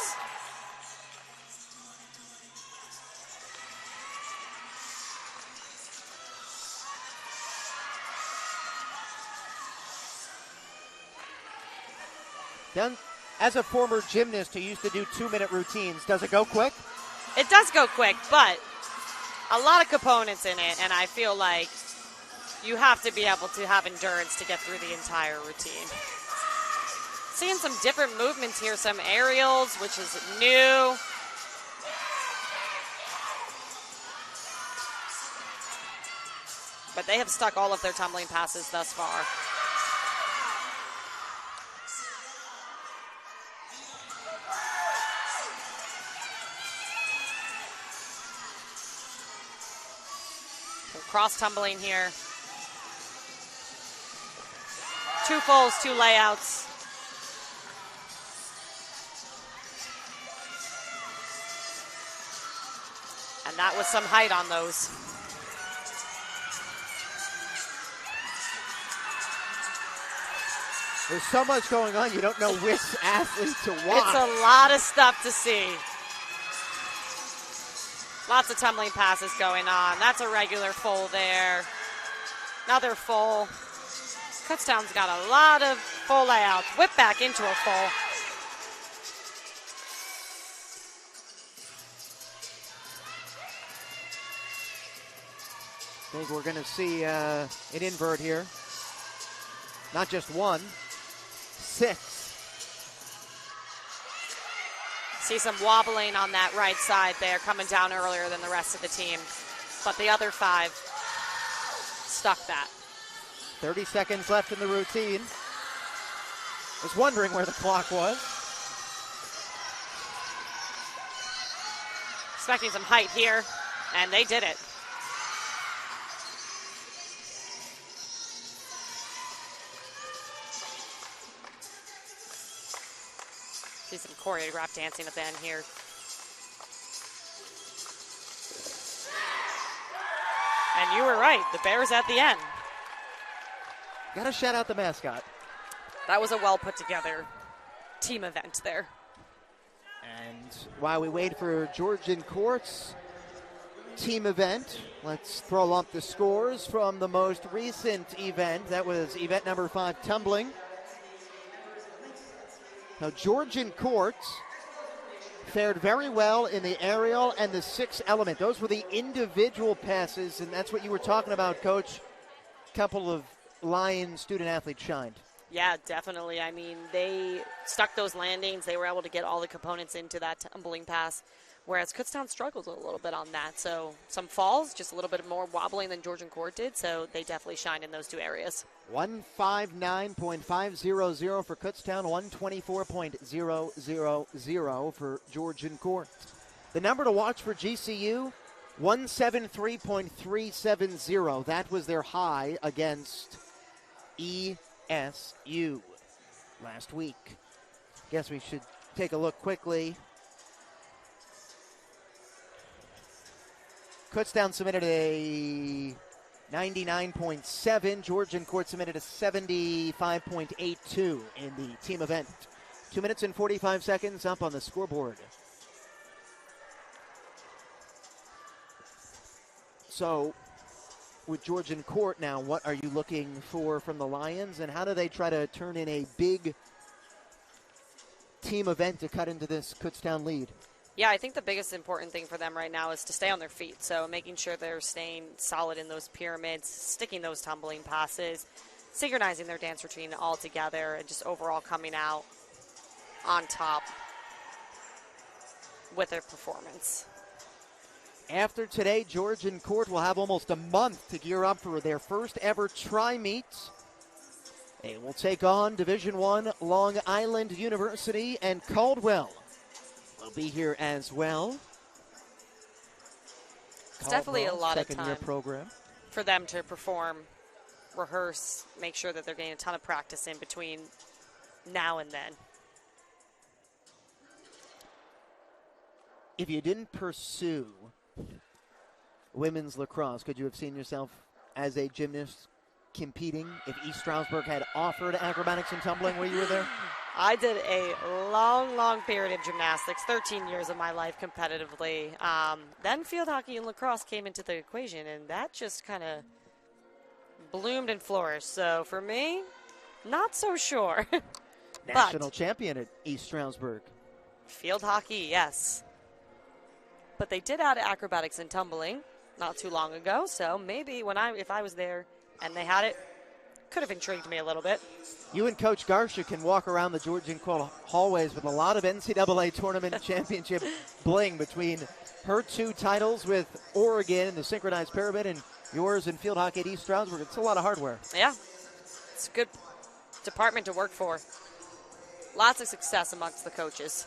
Done. As a former gymnast who used to do 2-minute routines, does it go quick? It does go quick, but a lot of components in it, and I feel like you have to be able to have endurance to get through the entire routine. Seeing some different movements here, some aerials, which is new. But they have stuck all of their tumbling passes thus far. Cross tumbling here. 2 fulls, 2 layouts. And that was some height on those. There's so much going on, you don't know which athlete to watch. It's a lot of stuff to see. Lots of tumbling passes going on. That's a regular full there. Another full. Kutztown's got a lot of full layouts. Whip back into a full. I think we're going to see an invert here. Not just 1, 6. See some wobbling on that right side there, coming down earlier than the rest of the team. But the other 5 stuck that. 30 seconds left in the routine. Was wondering where the clock was. Expecting some height here, and they did it. See some choreographed dancing at the end here. And you were right, the Bears at the end. Got to shout out the mascot. That was a well put together team event there. And while we wait for Georgian court's team event, let's throw up the scores from the most recent event. That was event number 5, tumbling. Now, Georgian courts fared very well in the aerial and the 6 element. Those were the individual passes, and that's what you were talking about, Coach. A couple of Lion student athletes shined. Yeah, definitely. I mean, they stuck those landings. They were able to get all the components into that tumbling pass, whereas Kutztown struggled a little bit on that. So some falls, just a little bit more wobbling than Georgian court did, so they definitely shined in those 2 areas. 159.500 for Kutztown, 124.000 for Georgian court. The number to watch for GCU, 173.370. That was their high against ESU last week. Guess we should take a look quickly. Kutztown submitted a 99.7. Georgian court submitted a 75.82 in the team event. 2 minutes and 45 seconds up on the scoreboard. So, with Georgian court now, what are you looking for from the Lions, and how do they try to turn in a big team event to cut into this Kutztown lead? Yeah, I think the biggest important thing for them right now is to stay on their feet. So making sure they're staying solid in those pyramids, sticking those tumbling passes, synchronizing their dance routine all together, and just overall coming out on top with their performance. After today, Georgian court will have almost a month to gear up for their first ever tri-meet. They will take on Division I Long Island University, and Caldwell will be here as well. It's definitely a lot of second-year time program for them to perform, rehearse, make sure that they're getting a ton of practice in between now and then. If you didn't pursue women's lacrosse, could you have seen yourself as a gymnast competing if East Stroudsburg had offered acrobatics and tumbling while you were there? I did a long period of gymnastics, 13 years of my life competitively. Then field hockey and lacrosse came into the equation, and that just kind of bloomed and flourished. So for me, not so sure. National champion at East Stroudsburg. Field hockey, yes. But they did add acrobatics and tumbling not too long ago, so maybe if I was there and they had it, could have intrigued me a little bit. You and Coach Garsha can walk around the Georgian court hallways with a lot of NCAA tournament championship bling between her 2 titles with Oregon in the synchronized pyramid and yours in field hockey at East Stroudsburg. It's a lot of hardware. Yeah, it's a good department to work for. Lots of success amongst the coaches.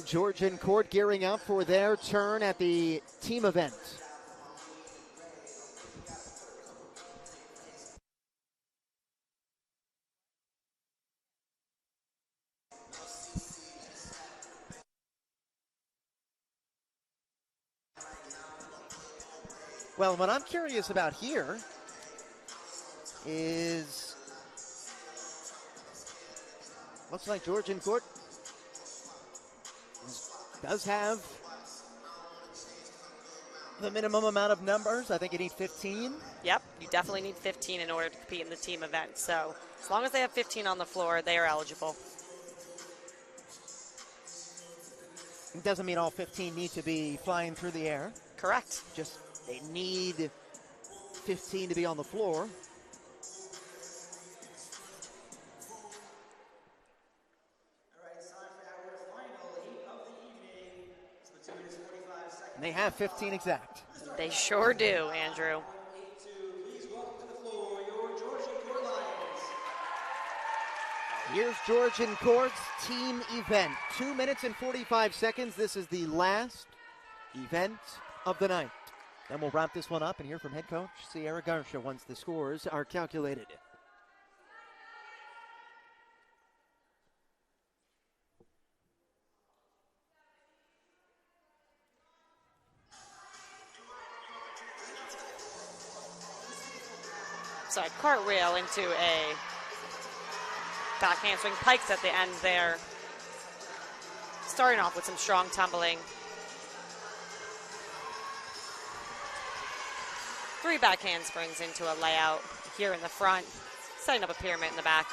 Georgian court gearing up for their turn at the team event. Well, what I'm curious about here is, looks like Georgian court does have the minimum amount of numbers. I think you need 15. Yep, you definitely need 15 in order to compete in the team event. So as long as they have 15 on the floor, they are eligible. It doesn't mean all 15 need to be flying through the air. Correct. Just they need 15 to be on the floor. And they have 15 exact. They sure do, Andrew. Here's Georgian court's team event. 2 minutes and 45 seconds. This is the last event of the night. Then we'll wrap this one up and hear from head coach Sierra Garsha once the scores are calculated. Sorry, cartwheel into a back handspring, pikes at the end there. Starting off with some strong tumbling. 3 3 back handsprings into a layout here in the front, setting up a pyramid in the back.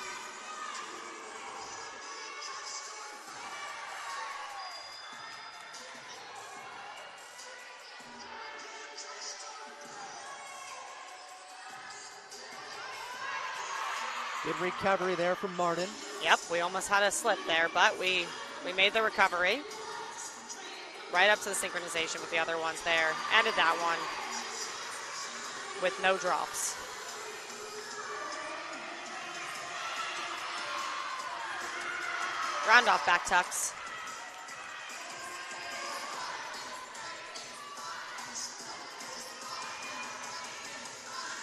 Good recovery there from Martin. Yep, we almost had a slip there, but we made the recovery. Right up to the synchronization with the other ones there. Ended that one with no drops. Round off back tucks.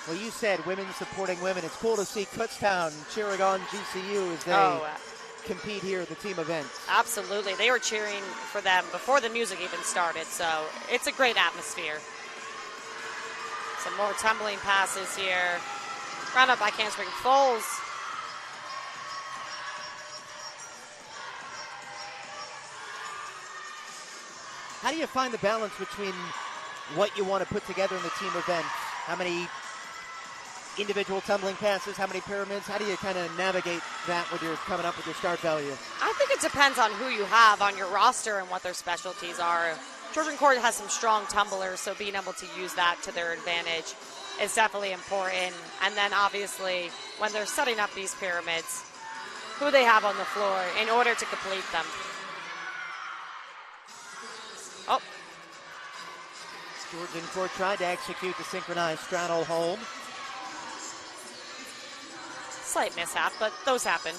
Well, you said women supporting women. It's cool to see Kutztown cheering on GCU as they compete here at the team event. Absolutely. They were cheering for them before the music even started, so it's a great atmosphere. Some more tumbling passes here. Round up by handspring Foles. How do you find the balance between what you want to put together in the team event? How many individual tumbling passes, how many pyramids? How do you kind of navigate that when you're coming up with your start value? I think it depends on who you have on your roster and what their specialties are. Georgian Court has some strong tumblers, so being able to use that to their advantage is definitely important. And then obviously, when they're setting up these pyramids, who they have on the floor in order to complete them. Oh. Georgian Court tried to execute the synchronized straddle hold. Slight mishap, but those happen.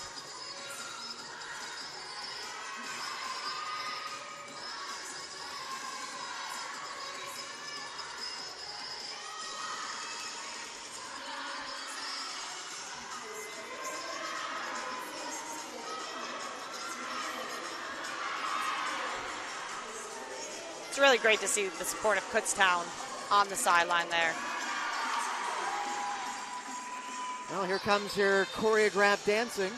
It's really great to see the support of Kutztown on the sideline there. Well, here comes your choreographed dancing.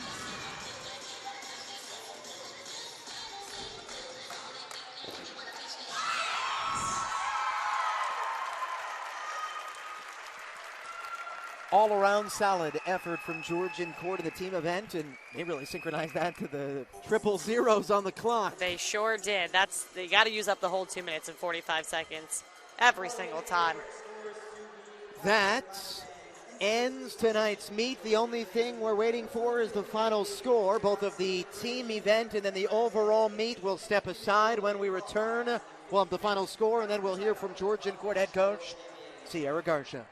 All-around solid effort from Georgian Court in the team event, and they really synchronized that to the triple zeros on the clock. They sure did. They got to use up the whole 2 minutes and 45 seconds every single time. That ends tonight's meet. The only thing we're waiting for is the final score. Both of the team event and then the overall meet will step aside when we return. We'll have the final score, and then we'll hear from Georgian Court head coach Sierra Garcia.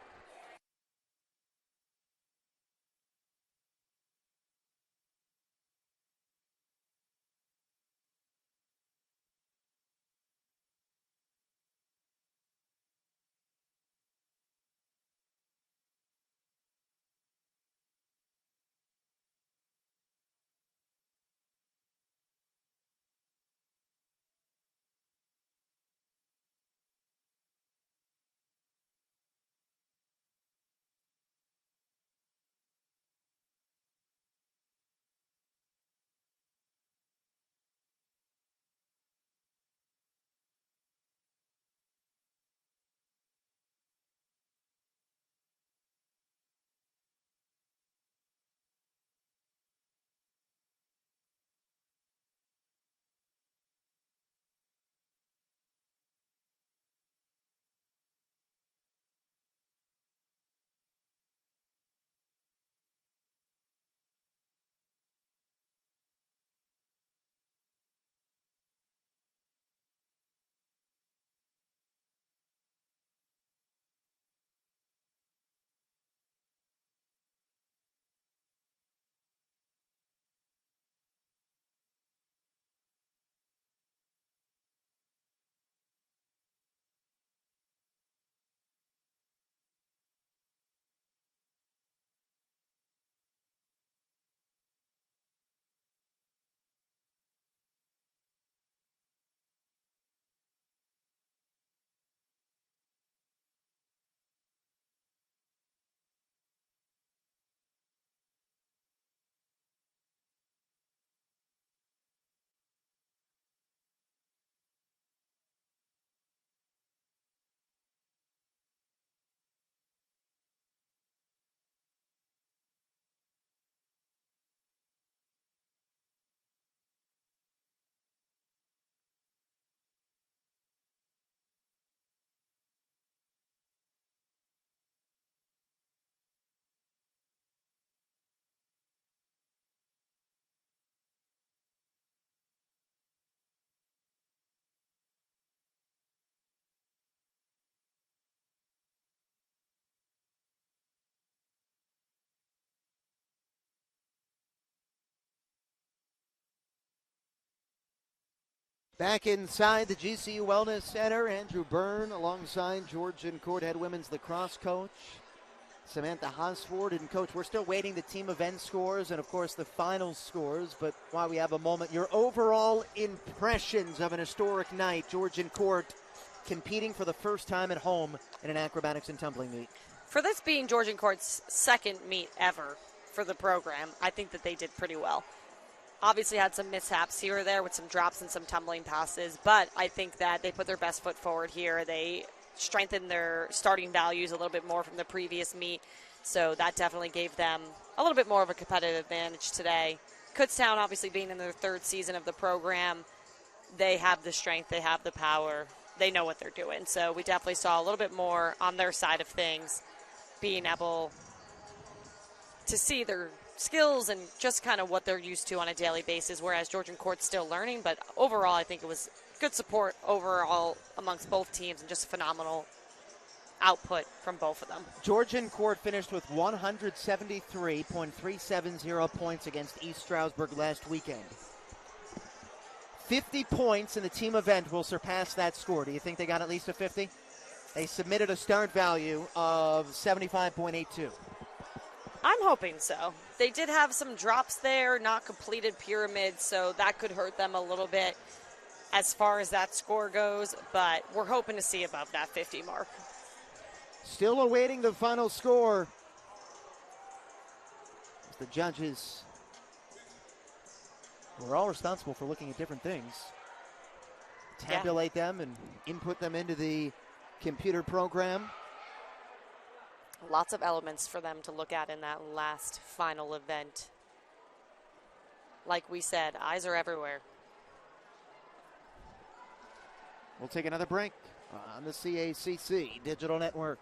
Back inside the GCU Wellness Center, Andrew Byrne alongside Georgian Court head women's lacrosse coach Samantha Hosford. And coach, we're still waiting the team event scores and of course the final scores, but while we have a moment, your overall impressions of an historic night, Georgian Court competing for the first time at home in an acrobatics and tumbling meet. For this being Georgian Court's second meet ever for the program, I think that they did pretty well. Obviously had some mishaps here or there with some drops and some tumbling passes, but I think that they put their best foot forward here. They strengthened their starting values a little bit more from the previous meet, so that definitely gave them a little bit more of a competitive advantage today. Kutztown, obviously being in their third season of the program, they have the strength, they have the power, they know what they're doing. So we definitely saw a little bit more on their side of things, being able to see their skills and just kind of what they're used to on a daily basis, whereas Georgian Court's still learning. But overall, I think it was good support overall amongst both teams and just phenomenal output from both of them. Georgian Court finished with 173.370 points against East Stroudsburg last weekend. 50 points in the team event will surpass that score. Do you think they got at least a 50? They submitted a start value of 75.82. I'm hoping so. They did have some drops there, not completed pyramids, so that could hurt them a little bit as far as that score goes, but we're hoping to see above that 50 mark. Still awaiting the final score. The judges were all responsible for looking at different things. Tabulate them and input them into the computer program. Lots of elements for them to look at in that last final event. Like we said, eyes are everywhere. We'll take another break on the CACC Digital Network.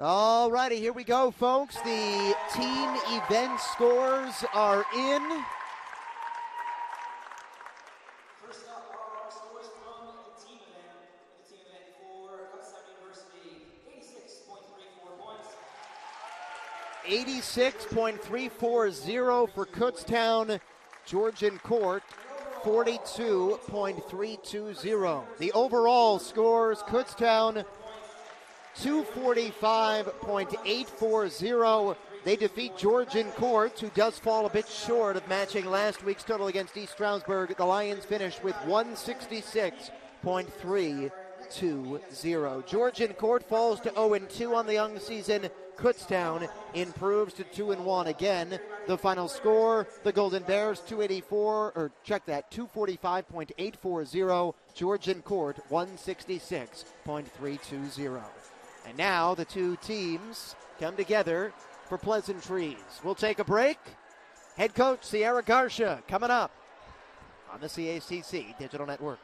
All righty, here we go, folks. The team event scores are in. First up are our scores from the team event. The team event for Kutztown University, 86.34 points. 86.340 for Kutztown. Georgian Court, 42.320. The overall scores, Kutztown 245.840. They defeat Georgian Court, who does fall a bit short of matching last week's total against East Stroudsburg. The Lions finished with 166.320. Georgian Court falls to 0-2 on the young season. Kutztown improves to 2-1 again. The final score, the Golden Bears 245.840. Georgian Court 166.320. And now the two teams come together for pleasantries. We'll take a break. Head coach Sierra Garcia coming up on the CACC Digital Network.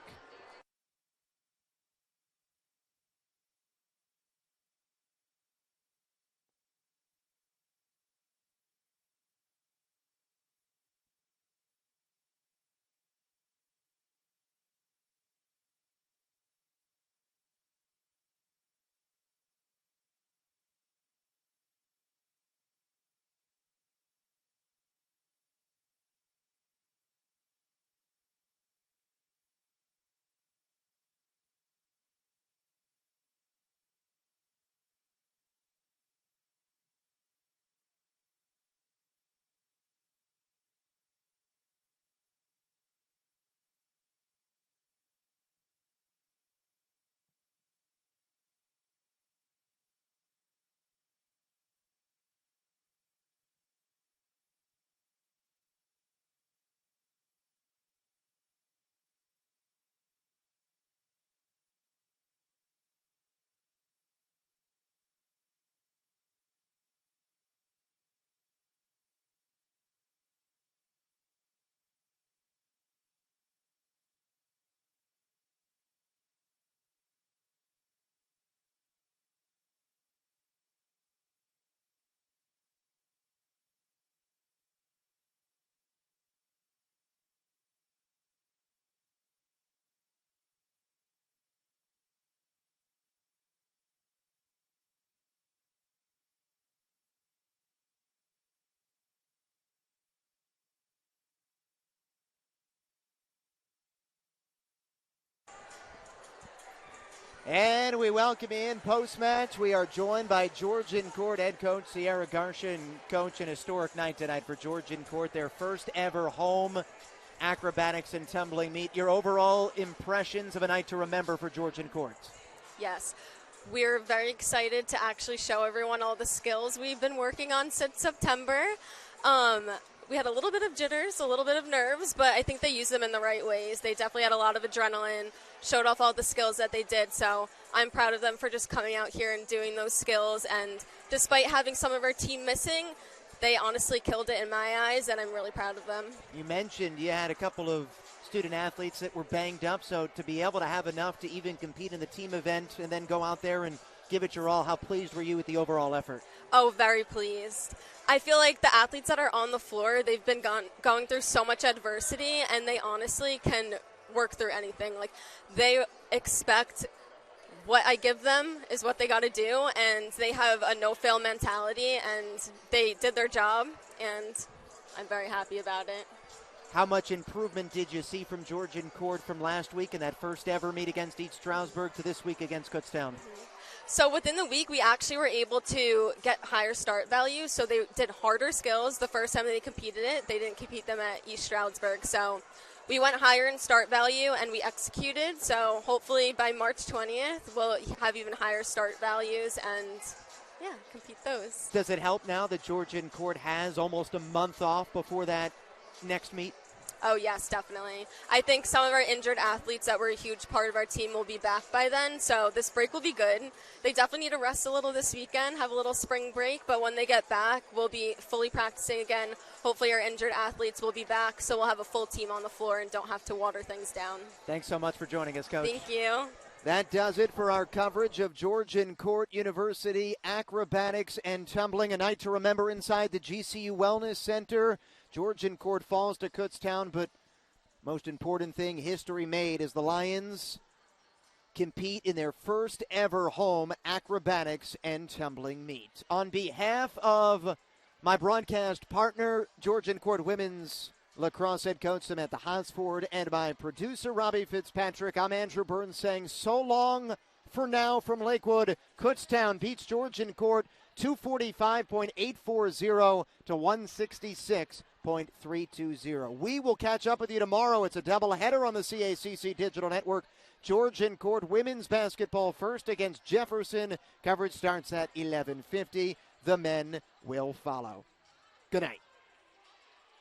And we welcome in post-match. We are joined by Georgian Court head coach Sierra Garcia, and coach, an historic night tonight for Georgian Court, their first ever home acrobatics and tumbling meet. Your overall impressions of a night to remember for Georgian Court? Yes, we're very excited to actually show everyone all the skills we've been working on since September. We had a little bit of jitters, a little bit of nerves, but I think they used them in the right ways. They definitely had a lot of adrenaline, showed off all the skills that they did, so I'm proud of them for just coming out here and doing those skills. And despite having some of our team missing, they honestly killed it in my eyes, and I'm really proud of them. You mentioned you had a couple of student athletes that were banged up, so to be able to have enough to even compete in the team event and then go out there and give it your all, how pleased were you with the overall effort? Oh, very pleased. I feel like the athletes that are on the floor, they've been going through so much adversity, and they honestly can work through anything. Like, they expect what I give them is what they got to do, and they have a no-fail mentality, and they did their job, and I'm very happy about it. How much improvement did you see from Georgian Court from last week in that first ever meet against East Stroudsburg to this week against Kutztown? So within the week, we actually were able to get higher start values. So they did harder skills the first time they competed it. They didn't compete them at East Stroudsburg. So we went higher in start value and we executed. So hopefully by March 20th, we'll have even higher start values and, yeah, compete those. Does it help now that Georgian Court has almost a month off before that next meet? Oh, yes, definitely. I think some of our injured athletes that were a huge part of our team will be back by then, so this break will be good. They definitely need to rest a little this weekend, have a little spring break, but when they get back, we'll be fully practicing again. Hopefully our injured athletes will be back, so we'll have a full team on the floor and don't have to water things down. Thanks so much for joining us, Coach. Thank you. That does it for our coverage of Georgian Court University Acrobatics and Tumbling. A night to remember inside the GCU Wellness Center. Georgian Court falls to Kutztown, but most important thing, history made as the Lions compete in their first ever home acrobatics and tumbling meet. On behalf of my broadcast partner, Georgian Court Women's Lacrosse head coach Samantha Hosford, and my producer, Robbie Fitzpatrick, I'm Andrew Burns saying so long for now from Lakewood. Kutztown beats Georgian Court 245.840 to 166.320. We will catch up with you tomorrow. It's a doubleheader on the CACC Digital Network. Georgian Court women's basketball first against Jefferson. Coverage starts at 11:50. The men will follow. Good night.